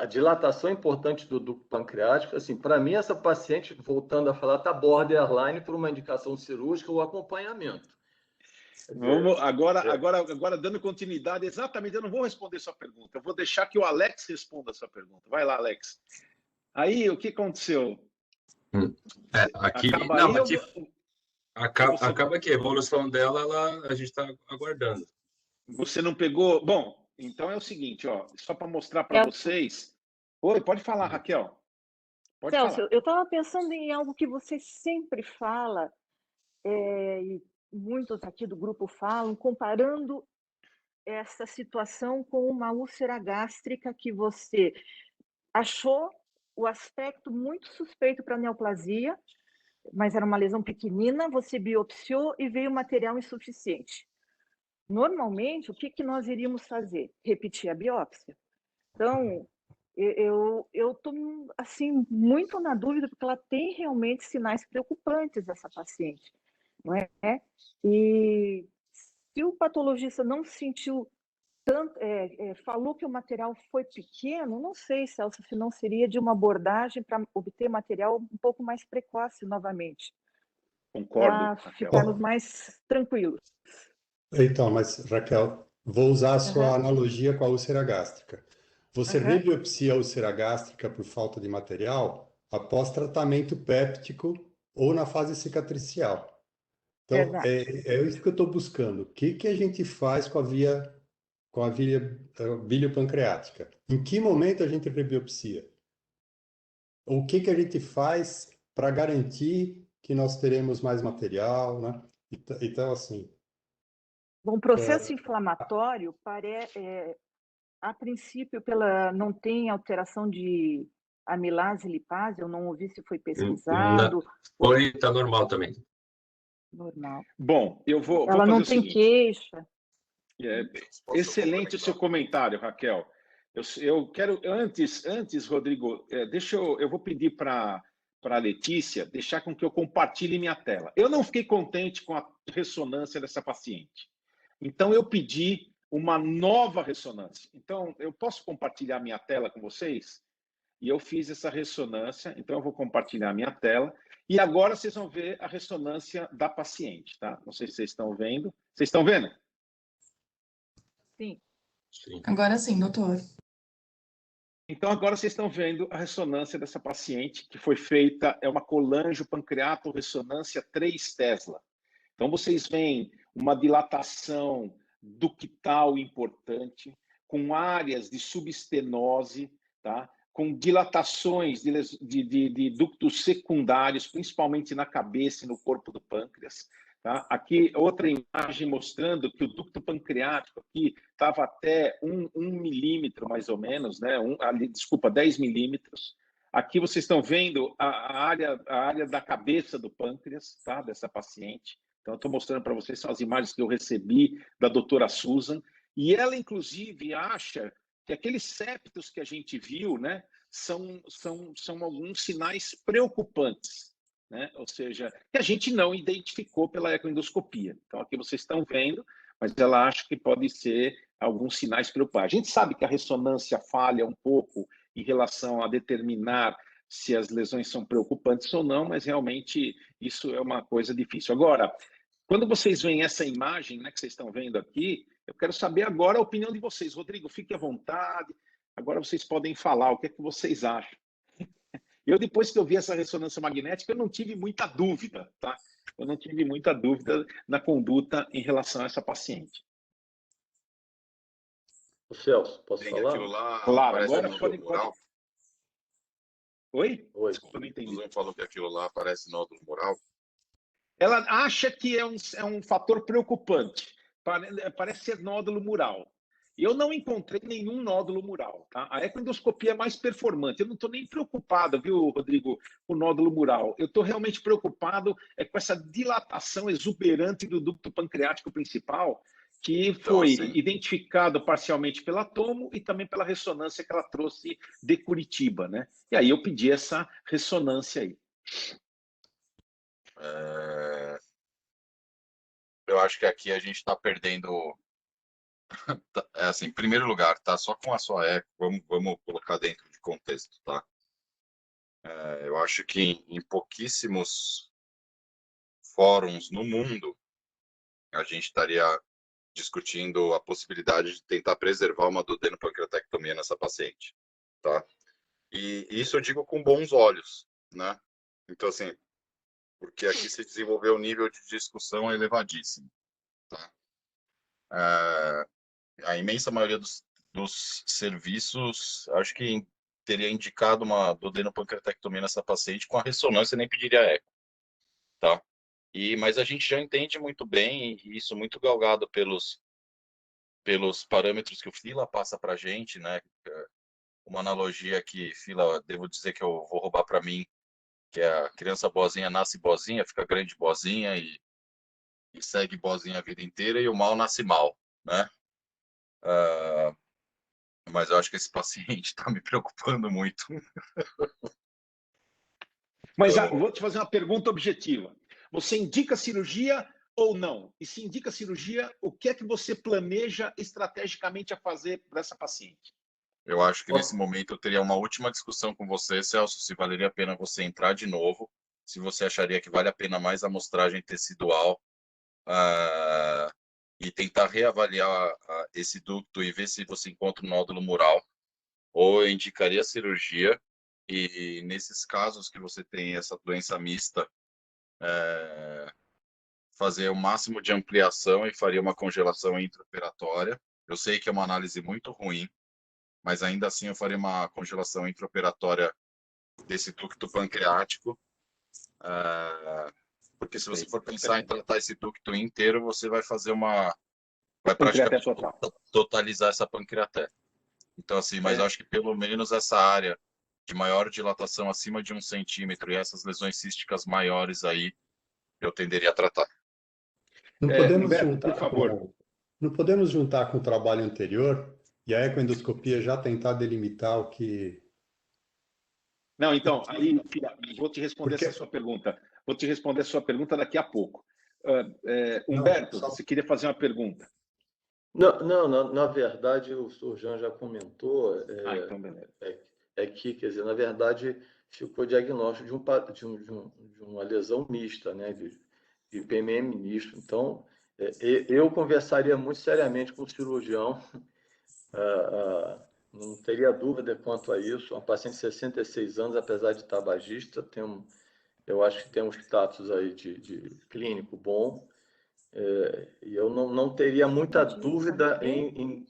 [SPEAKER 10] a dilatação importante do ducto pancreático. Assim, para mim, essa paciente, voltando a falar, está borderline por uma indicação cirúrgica ou acompanhamento.
[SPEAKER 1] Vamos agora dando continuidade, exatamente, eu não vou responder sua pergunta, eu vou deixar que o Alex responda a sua pergunta. Vai lá, Alex. Aí, o que aconteceu?
[SPEAKER 5] Acaba que a evolução dela, a gente está aguardando.
[SPEAKER 1] Você não pegou? Bom, então é o seguinte, ó, só para mostrar para vocês. Oi, pode falar, Raquel. Pode
[SPEAKER 7] Celso,
[SPEAKER 1] falar.
[SPEAKER 7] eu estava pensando em algo que você sempre fala, e muitos aqui do grupo falam, comparando essa situação com uma úlcera gástrica que você achou o aspecto muito suspeito para neoplasia, mas era uma lesão pequenina, você biopsiou e veio material insuficiente. Normalmente, o que nós iríamos fazer? Repetir a biópsia. Então, eu estou assim, muito na dúvida, porque ela tem realmente sinais preocupantes, essa paciente. Não é? E se o patologista não sentiu tanto, falou que o material foi pequeno, não sei, Celso, se não seria de uma abordagem para obter material um pouco mais precoce novamente.
[SPEAKER 1] Concordo,
[SPEAKER 7] para ficarmos mais tranquilos.
[SPEAKER 3] Então, mas, Raquel, vou usar a sua analogia com a úlcera gástrica. Você rebiopsia a úlcera gástrica por falta de material após tratamento péptico ou na fase cicatricial. Então, é isso que eu estou buscando. O que a gente faz com a via biliopancreática? Em que momento a gente rebiopsia? O que a gente faz para garantir que nós teremos mais material, né? Então, assim...
[SPEAKER 7] Bom, processo inflamatório, a princípio, não tem alteração de amilase e lipase, eu não ouvi se foi pesquisado.
[SPEAKER 5] Está normal também.
[SPEAKER 7] Normal.
[SPEAKER 1] Bom,
[SPEAKER 7] Ela não tem queixa.
[SPEAKER 1] Excelente o seu comentário, Raquel. Eu quero, antes, Rodrigo, eu vou pedir para a Letícia deixar com que eu compartilhe minha tela. Eu não fiquei contente com a ressonância dessa paciente. Então, eu pedi uma nova ressonância. Então, eu posso compartilhar minha tela com vocês? e eu fiz essa ressonância, então eu vou compartilhar a minha tela, e agora vocês vão ver a ressonância da paciente, tá? Não sei se vocês estão vendo. Vocês estão vendo?
[SPEAKER 9] Sim.
[SPEAKER 5] Sim.
[SPEAKER 12] Agora sim, doutor.
[SPEAKER 1] Então, agora vocês estão vendo a ressonância dessa paciente, que foi feita, é uma colangiopancreato-ressonância 3 Tesla. Então, vocês veem uma dilatação ductal importante, com áreas de subestenose, tá? Com dilatações de ductos secundários, principalmente na cabeça e no corpo do pâncreas. Tá? Aqui, outra imagem mostrando que o ducto pancreático aqui estava até 1 milímetro, mais ou menos, né? 10 milímetros. Aqui vocês estão vendo a área da cabeça do pâncreas, tá? Dessa paciente. Então, eu estou mostrando para vocês, são as imagens que eu recebi da doutora Susan. E ela, inclusive, acha que aqueles septos que a gente viu, né, são alguns sinais preocupantes. Né? Ou seja, que a gente não identificou pela ecoendoscopia. Então, aqui vocês estão vendo, mas ela acha que pode ser alguns sinais preocupantes. A gente sabe que a ressonância falha um pouco em relação a determinar se as lesões são preocupantes ou não, mas realmente isso é uma coisa difícil. Agora, quando vocês veem essa imagem, né, que vocês estão vendo aqui, eu quero saber agora a opinião de vocês. Rodrigo, fique à vontade. Agora vocês podem falar o que é que vocês acham. Eu, depois que eu vi essa ressonância magnética, eu não tive muita dúvida, tá? Eu não tive muita dúvida na conduta em relação a essa paciente.
[SPEAKER 10] O Celso, posso
[SPEAKER 11] Bem,
[SPEAKER 10] falar?
[SPEAKER 11] aquilo lá
[SPEAKER 1] Claro,
[SPEAKER 11] parece
[SPEAKER 1] agora
[SPEAKER 11] nódulo mural.
[SPEAKER 1] Oi?
[SPEAKER 10] Oi.
[SPEAKER 1] Desculpa, não entendi.
[SPEAKER 11] O Susan falou que aquilo lá parece nódulo mural.
[SPEAKER 1] Ela acha que é um fator preocupante. Parece ser nódulo mural. Eu não encontrei nenhum nódulo mural. Tá? A ecoendoscopia é mais performante. Eu não estou nem preocupado, viu, Rodrigo, com o nódulo mural. Eu estou realmente preocupado com essa dilatação exuberante do ducto pancreático principal, que foi identificado parcialmente pela tomo e também pela ressonância que ela trouxe de Curitiba. Né? E aí eu pedi essa ressonância aí.
[SPEAKER 11] Eu acho que aqui a gente está perdendo. Assim, em primeiro lugar, tá? Só com a sua eco, vamos colocar dentro de contexto, tá? Eu acho que em pouquíssimos fóruns no mundo a gente estaria discutindo a possibilidade de tentar preservar uma duodenopancreatectomia nessa paciente, tá? E isso eu digo com bons olhos, né? Então, assim, porque aqui se desenvolveu um nível de discussão elevadíssimo, tá? A imensa maioria dos serviços, acho que teria indicado uma duodenopancreatectomia nessa paciente com a ressonância, nem pediria eco, tá? Mas a gente já entende muito bem, e isso muito galgado pelos parâmetros que o Fila passa para a gente, né? Uma analogia que, Fila, devo dizer que eu vou roubar para mim, que é a criança boazinha nasce boazinha, fica grande boazinha e segue boazinha a vida inteira, e o mal nasce mal, né? Mas eu acho que esse paciente está me preocupando muito.
[SPEAKER 1] Mas vou te fazer uma pergunta objetiva. Você indica cirurgia ou não? E se indica cirurgia, o que é que você planeja estrategicamente a fazer para essa paciente?
[SPEAKER 11] Eu acho que nesse momento eu teria uma última discussão com você, Celso, se valeria a pena você entrar de novo, se você acharia que vale a pena mais a amostragem tecidual, e tentar reavaliar esse ducto e ver se você encontra um nódulo mural, ou eu indicaria cirurgia, e nesses casos que você tem essa doença mista, fazer o máximo de ampliação e faria uma congelação intraoperatória. Eu sei que é uma análise muito ruim, mas ainda assim eu faria uma congelação intraoperatória desse ducto pancreático, porque se você for pensar em tratar esse ducto inteiro, você vai fazer vai praticamente totalizar essa pancreaté. Então, assim, mas eu acho que pelo menos essa área de maior dilatação acima de 1 centímetro e essas lesões císticas maiores aí, eu tenderia a tratar.
[SPEAKER 3] Não podemos
[SPEAKER 1] Humberto,
[SPEAKER 3] juntar,
[SPEAKER 1] por favor.
[SPEAKER 3] Não podemos juntar com o trabalho anterior e a ecoendoscopia já tentar delimitar o que...
[SPEAKER 1] Não, então, aí, vou te responder essa sua pergunta. Vou te responder a sua pergunta daqui a pouco. Humberto, você queria fazer uma pergunta?
[SPEAKER 10] Não, na verdade, o Jean já comentou.
[SPEAKER 1] Então, beleza.
[SPEAKER 10] é que, quer dizer, na verdade, ficou diagnóstico de uma lesão mista, né, de PMM misto. Então, eu conversaria muito seriamente com o cirurgião, não teria dúvida quanto a isso. Uma paciente de 66 anos, apesar de tabagista, eu acho que tem um status aí de clínico bom, e eu não teria muita dúvida em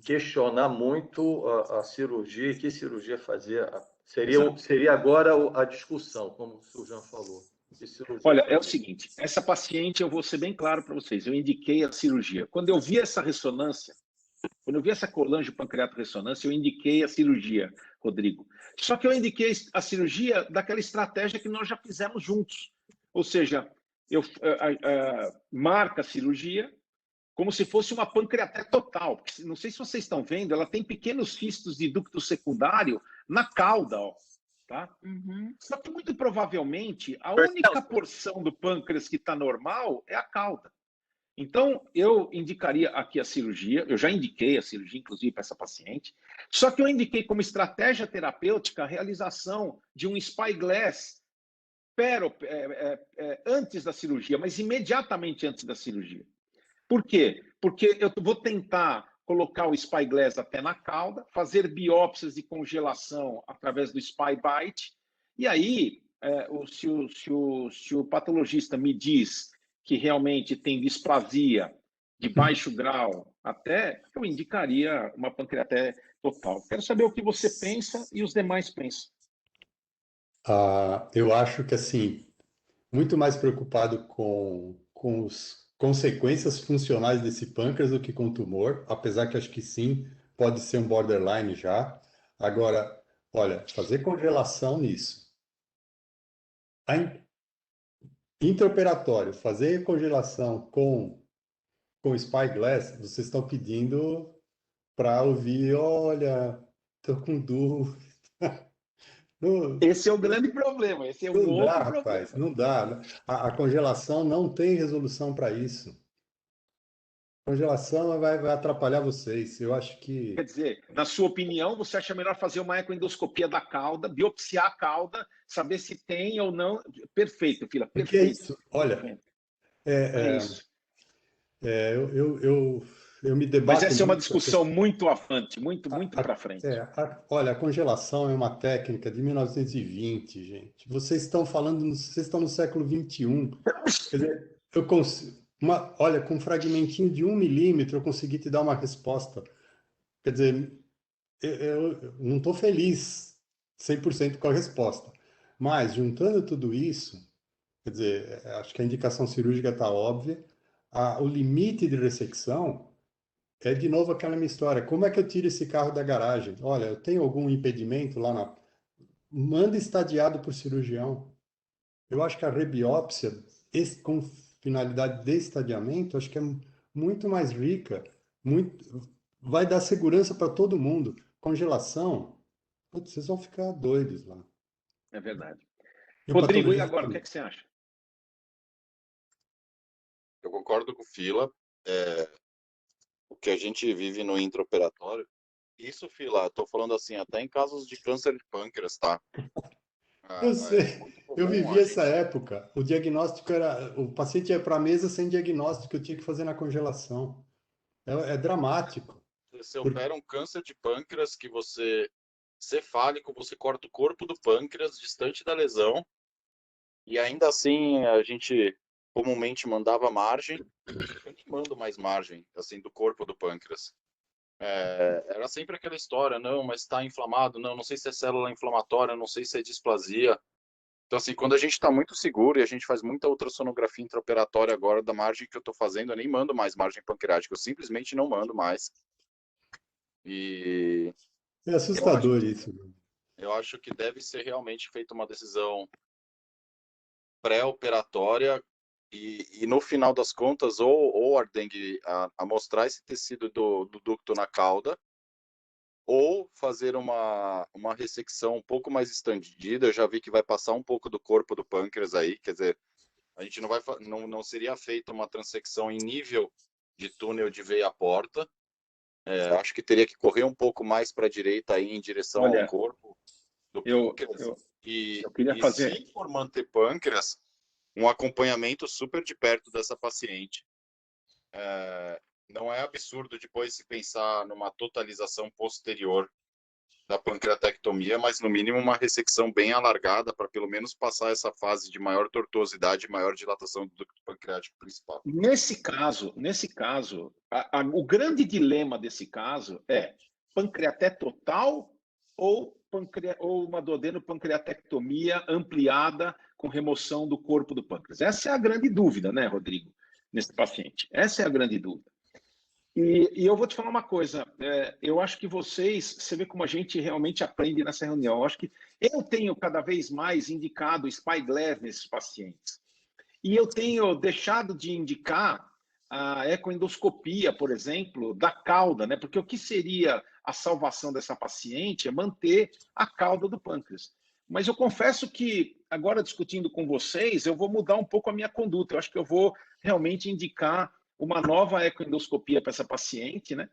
[SPEAKER 10] questionar muito a cirurgia, que cirurgia fazer. Seria agora a discussão, como o cirurgião falou.
[SPEAKER 1] Olha, é o seguinte, essa paciente, eu vou ser bem claro para vocês, eu indiquei a cirurgia. Quando eu vi essa ressonância, quando eu vi essa colangiopancreato-ressonância, eu indiquei a cirurgia, Rodrigo. Só que eu indiquei a cirurgia daquela estratégia que nós já fizemos juntos. Ou seja, eu marca a cirurgia como se fosse uma pancreatite total. Não sei se vocês estão vendo, ela tem pequenos fistos de ducto secundário na cauda, ó. Tá? Só que muito provavelmente a única porção do pâncreas que está normal é a cauda. Então, eu indicaria aqui a cirurgia, eu já indiquei a cirurgia, inclusive, para essa paciente, só que eu indiquei como estratégia terapêutica a realização de um spyglass antes da cirurgia, mas imediatamente antes da cirurgia. Por quê? Porque eu vou tentar colocar o spyglass até na cauda, fazer biópsias de congelação através do SpyBite, e aí, se o patologista me diz que realmente tem displasia de baixo grau, até eu indicaria uma pancreatite total. Quero saber o que você pensa e os demais pensam.
[SPEAKER 3] Eu acho que, assim, muito mais preocupado com as consequências funcionais desse pâncreas do que com o tumor, apesar que acho que sim, pode ser um borderline já. Agora, olha, fazer congelação nisso. Intraoperatório, fazer congelação com spyglass, vocês estão pedindo para ouvir, olha, estou com dúvida.
[SPEAKER 1] Esse é o grande problema, esse é o outro problema.
[SPEAKER 3] Rapaz, não dá. A congelação não tem resolução para isso. Congelação vai atrapalhar vocês. Eu acho que...
[SPEAKER 1] Quer dizer, na sua opinião, você acha melhor fazer uma ecoendoscopia da cauda, biopsiar a cauda, saber se tem ou não? Perfeito, Fila, perfeito.
[SPEAKER 3] Porque é isso. Olha,
[SPEAKER 1] é isso.
[SPEAKER 3] Eu me debato.
[SPEAKER 1] Mas essa é uma discussão muito avante, muito para frente.
[SPEAKER 3] Olha, a congelação é uma técnica de 1920, gente. Vocês estão no século XXI. Quer dizer, eu consigo... olha, com um fragmentinho de 1 milímetro eu consegui te dar uma resposta. Quer dizer, eu não estou feliz 100% com a resposta. Mas, juntando tudo isso, quer dizer, acho que a indicação cirúrgica está óbvia. O limite de ressecção é, de novo, aquela minha história. Como é que eu tiro esse carro da garagem? Olha, eu tenho algum impedimento lá na... Manda estadiado por cirurgião. Eu acho que a rebiópsia, com finalidade de estadiamento, acho que é muito mais rica, vai dar segurança para todo mundo. Congelação, putz, vocês vão ficar doidos lá.
[SPEAKER 1] É verdade. Rodrigo, e agora, o que você acha?
[SPEAKER 11] Eu concordo com o Fila. O que a gente vive no intraoperatório, isso, Fila, estou falando assim, até em casos de câncer de pâncreas, tá?
[SPEAKER 3] Eu sei, eu vivi essa época. O diagnóstico era... O paciente ia para a mesa sem diagnóstico, eu tinha que fazer na congelação. É dramático.
[SPEAKER 11] Você opera um câncer de pâncreas que você... cefálico, você corta o corpo do pâncreas, distante da lesão, e ainda assim a gente comumente mandava margem. Eu nem mando mais margem, assim, do corpo do pâncreas. Era sempre aquela história, não, mas está inflamado, não sei se é célula inflamatória, não sei se é displasia. Então, assim, quando a gente está muito seguro e a gente faz muita ultrassonografia intraoperatória agora da margem que eu estou fazendo, eu nem mando mais margem pancreática, eu simplesmente não mando mais. E...
[SPEAKER 3] É assustador isso.
[SPEAKER 11] Eu acho que deve ser realmente feita uma decisão pré-operatória e no final das contas, ou Ardengue mostrar esse tecido do ducto na cauda, ou fazer uma ressecção um pouco mais estendida. Eu já vi que vai passar um pouco do corpo do pâncreas aí, quer dizer, a gente não seria feita uma transecção em nível de túnel de veia-porta, Acho que teria que correr um pouco mais para a direita aí em direção
[SPEAKER 1] Olha,
[SPEAKER 11] ao corpo do
[SPEAKER 1] eu
[SPEAKER 11] pâncreas.
[SPEAKER 1] eu queria fazer.
[SPEAKER 11] Se for manter pâncreas, um acompanhamento super de perto dessa paciente. Não é absurdo depois se pensar numa totalização posterior da pancreatectomia, mas no mínimo uma ressecção bem alargada para pelo menos passar essa fase de maior tortuosidade e maior dilatação do ducto pancreático principal.
[SPEAKER 1] Nesse caso, o grande dilema desse caso é pancreaté total ou uma duodenopancreatectomia ampliada com remoção do corpo do pâncreas. Essa é a grande dúvida, né, Rodrigo, nesse paciente. Essa é a grande dúvida. E eu vou te falar uma coisa, eu acho que você vê como a gente realmente aprende nessa reunião. Eu acho que eu tenho cada vez mais indicado SpyGlev nesses pacientes. E eu tenho deixado de indicar a ecoendoscopia, por exemplo, da cauda, né? Porque o que seria a salvação dessa paciente é manter a cauda do pâncreas. Mas eu confesso que, agora discutindo com vocês, eu vou mudar um pouco a minha conduta. Eu acho que eu vou realmente indicar uma nova ecoendoscopia para essa paciente, né?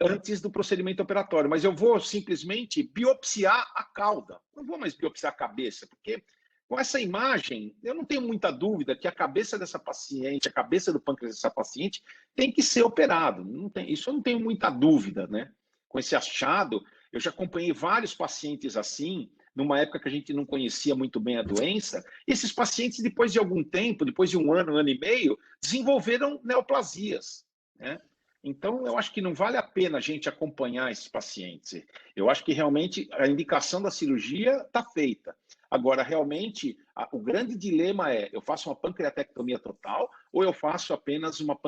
[SPEAKER 1] Antes do procedimento operatório. Mas eu vou simplesmente biopsiar a cauda. Não vou mais biopsiar a cabeça, porque com essa imagem, eu não tenho muita dúvida que a cabeça dessa paciente, a cabeça do pâncreas dessa paciente, tem que ser operado. Isso eu não tenho muita dúvida, né? Com esse achado, eu já acompanhei vários pacientes assim, numa época que a gente não conhecia muito bem a doença. Esses pacientes, depois de algum tempo, depois de um ano e meio, desenvolveram neoplasias, né? Então, eu acho que não vale a pena a gente acompanhar esses pacientes. Eu acho que realmente a indicação da cirurgia está feita. Agora, realmente, o grande dilema é: eu faço uma pancreatectomia total ou eu faço apenas uma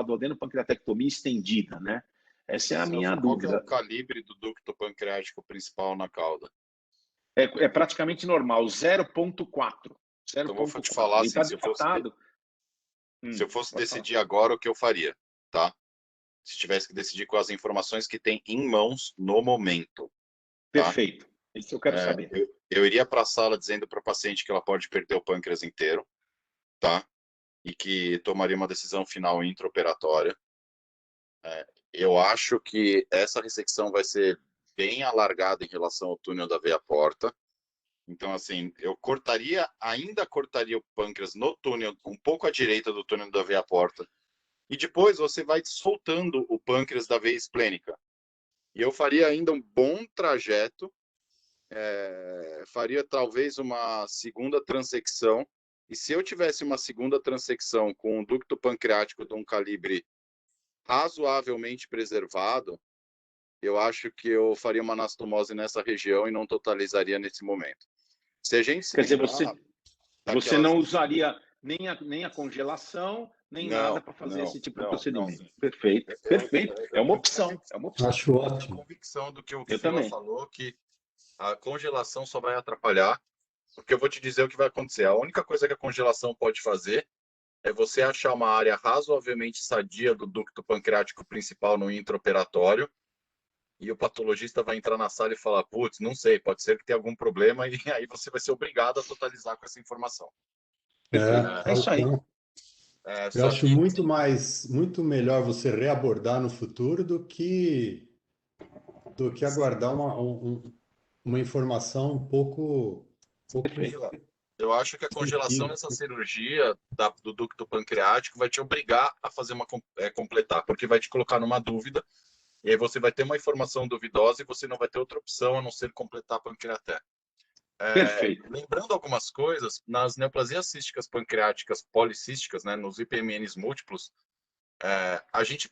[SPEAKER 1] duodenopancreatectomia estendida, né? Essa é a minha
[SPEAKER 11] Qual que é
[SPEAKER 1] dúvida.
[SPEAKER 11] o calibre do ducto pancreático principal na cauda?
[SPEAKER 1] É praticamente normal, 0,4.
[SPEAKER 11] Então, vou te falar assim, se eu fosse decidir agora o que eu faria, tá? Se tivesse que decidir com as informações que tem em mãos no momento. Tá?
[SPEAKER 1] Perfeito. Isso eu quero saber.
[SPEAKER 11] Eu iria para a sala dizendo para o paciente que ela pode perder o pâncreas inteiro, tá? E que tomaria uma decisão final intraoperatória. Eu acho que essa ressecção vai ser bem alargada em relação ao túnel da veia porta. Então, assim, eu ainda cortaria o pâncreas no túnel, um pouco à direita do túnel da veia porta. E depois você vai soltando o pâncreas da veia esplênica. E eu faria ainda um bom trajeto, faria talvez uma segunda transecção. E se eu tivesse uma segunda transecção com um ducto pancreático de um calibre razoavelmente preservado, eu acho que eu faria uma anastomose nessa região e não totalizaria nesse momento. Se a gente
[SPEAKER 1] Quer dizer, você não usaria nem a congelação, nem nada para fazer esse tipo de procedimento. Não. Perfeito. É uma opção.
[SPEAKER 3] Acho ótimo.
[SPEAKER 11] A convicção do que o Fila falou, que a congelação só vai atrapalhar, porque eu vou te dizer o que vai acontecer. A única coisa que a congelação pode fazer é você achar uma área razoavelmente sadia do ducto pancreático principal no intraoperatório, e o patologista vai entrar na sala e falar: putz, não sei, pode ser que tenha algum problema, e aí você vai ser obrigado a totalizar com essa informação.
[SPEAKER 1] É isso aí.
[SPEAKER 3] Eu acho muito melhor você reabordar no futuro do que aguardar uma informação um pouco
[SPEAKER 11] Eu acho que a congelação nessa cirurgia do ducto pancreático vai te obrigar a fazer completar, porque vai te colocar numa dúvida, e aí você vai ter uma informação duvidosa e você não vai ter outra opção a não ser completar a pancreaté.
[SPEAKER 1] Perfeito.
[SPEAKER 11] Lembrando algumas coisas, nas neoplasias císticas pancreáticas policísticas, né, nos IPMNs múltiplos, a gente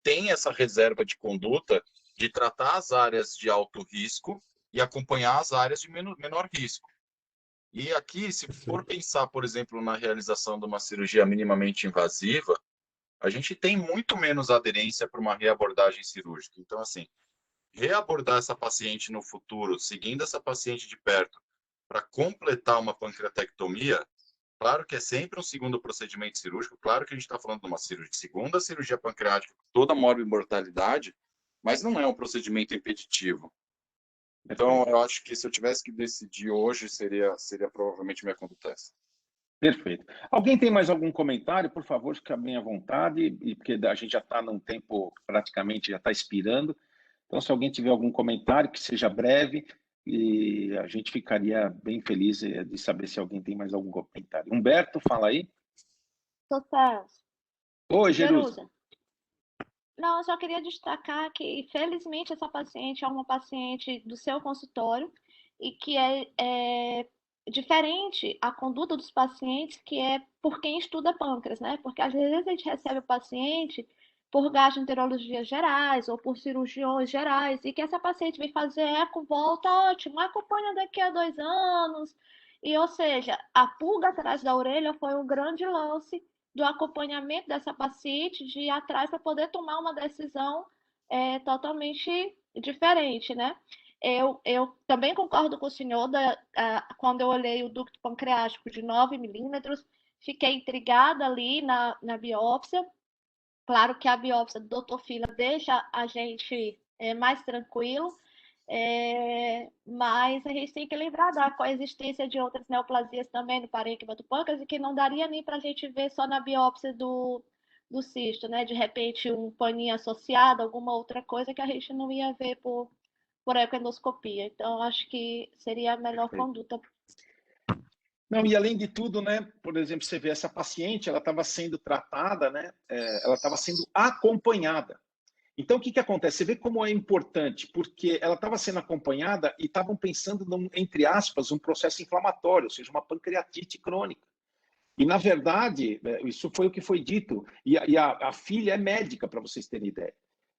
[SPEAKER 11] tem essa reserva de conduta de tratar as áreas de alto risco e acompanhar as áreas de menor risco. E aqui, se for pensar, por exemplo, na realização de uma cirurgia minimamente invasiva, a gente tem muito menos aderência para uma reabordagem cirúrgica. Então, assim, reabordar essa paciente no futuro, seguindo essa paciente de perto, para completar uma pancreatectomia, claro que é sempre um segundo procedimento cirúrgico, claro que a gente está falando de uma segunda cirurgia pancreática, toda morbimortalidade, mas não é um procedimento impeditivo. Então, eu acho que se eu tivesse que decidir hoje, seria provavelmente minha conduta essa.
[SPEAKER 1] Perfeito. Alguém tem mais algum comentário? Por favor, fique bem à vontade, porque a gente já está num tempo, praticamente já está expirando. Então, se alguém tiver algum comentário, que seja breve, e a gente ficaria bem feliz de saber se alguém tem mais algum comentário. Humberto, fala aí.
[SPEAKER 9] Celso.
[SPEAKER 1] Oi, Jerusa.
[SPEAKER 9] Não, eu só queria destacar que, felizmente, essa paciente é uma paciente do seu consultório e que é diferente a conduta dos pacientes, que é por quem estuda pâncreas, né? Porque às vezes a gente recebe o paciente por gastroenterologias gerais ou por cirurgiões gerais, e que essa paciente vem fazer eco, volta, ótimo, acompanha daqui a 2 anos. E, ou seja, a pulga atrás da orelha foi um grande lance do acompanhamento dessa paciente, de ir atrás para poder tomar uma decisão totalmente diferente, né? Eu também concordo com o senhor, quando eu olhei o ducto pancreático de 9 milímetros, fiquei intrigada ali na biópsia. Claro que a biópsia do Dr. Fila deixa a gente mais tranquilo, mas a gente tem que lembrar da coexistência de outras neoplasias também no parênquima do pâncreas, e que não daria nem para a gente ver só na biópsia do cisto, né? De repente, um paninho associado, alguma outra coisa que a gente não ia ver por ecoendoscopia. Então, acho que seria a melhor conduta.
[SPEAKER 1] Não, e além de tudo, né, por exemplo, você vê essa paciente, ela estava sendo tratada, né, ela estava sendo acompanhada. Então, o que acontece? Você vê como é importante, porque ela estava sendo acompanhada e estavam pensando, entre aspas, um processo inflamatório, ou seja, uma pancreatite crônica. E, na verdade, isso foi o que foi dito. E a filha é médica, para vocês terem ideia.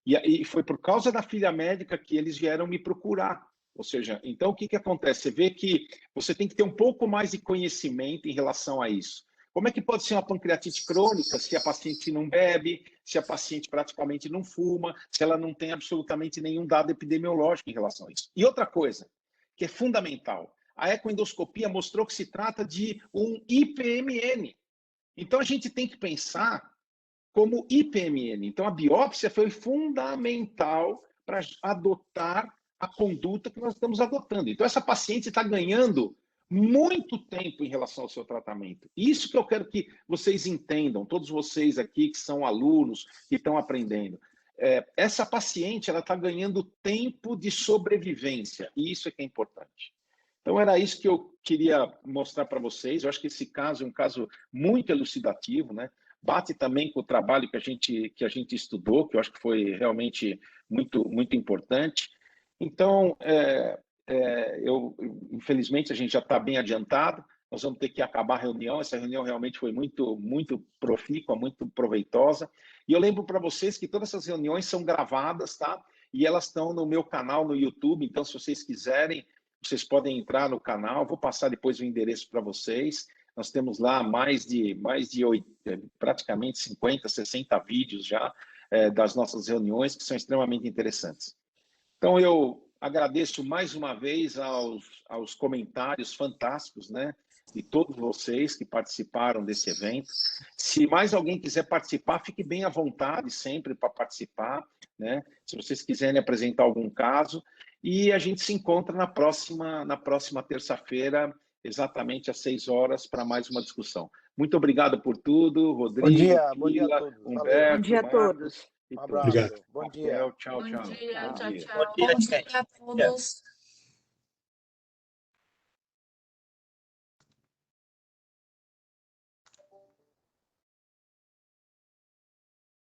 [SPEAKER 1] E foi por causa da filha médica que eles vieram me procurar. Ou seja, então o que acontece? Você vê que você tem que ter um pouco mais de conhecimento em relação a isso. Como é que pode ser uma pancreatite crônica se a paciente não bebe, se a paciente praticamente não fuma, se ela não tem absolutamente nenhum dado epidemiológico em relação a isso? E outra coisa, que é fundamental, a ecoendoscopia mostrou que se trata de um IPMN. Então a gente tem que pensar como IPMN. Então a biópsia foi fundamental para adotar a conduta que nós estamos adotando. Então, essa paciente está ganhando muito tempo em relação ao seu tratamento. Isso que eu quero que vocês entendam, todos vocês aqui que são alunos, que estão aprendendo. Essa paciente ela está ganhando tempo de sobrevivência, e isso é que é importante. Então, era isso que eu queria mostrar para vocês. Eu acho que esse caso é um caso muito elucidativo, né? Bate também com o trabalho que a gente estudou, que eu acho que foi realmente muito importante. Então, infelizmente, a gente já está bem adiantado, nós vamos ter que acabar a reunião. Essa reunião realmente foi muito profícua, muito proveitosa. E eu lembro para vocês que todas essas reuniões são gravadas, tá? E elas estão no meu canal no YouTube, então, se vocês quiserem, vocês podem entrar no canal. Vou passar depois o endereço para vocês. Nós temos lá praticamente 50, 60 vídeos já das nossas reuniões, que são extremamente interessantes. Então, eu agradeço mais uma vez aos comentários fantásticos, né, de todos vocês que participaram desse evento. Se mais alguém quiser participar, fique bem à vontade sempre para participar, né, se vocês quiserem apresentar algum caso. E a gente se encontra na próxima terça-feira, exatamente às 6 horas, para mais uma discussão. Muito obrigado por tudo, Rodrigo,
[SPEAKER 8] Bom dia a todos.
[SPEAKER 1] Humberto,
[SPEAKER 7] Bom dia a todos.
[SPEAKER 8] Um abraço.
[SPEAKER 3] Obrigado.
[SPEAKER 8] Bom dia.
[SPEAKER 1] Tchau.
[SPEAKER 12] Bom dia, tchau, tchau.
[SPEAKER 8] Bom dia,
[SPEAKER 12] Bom dia a todos.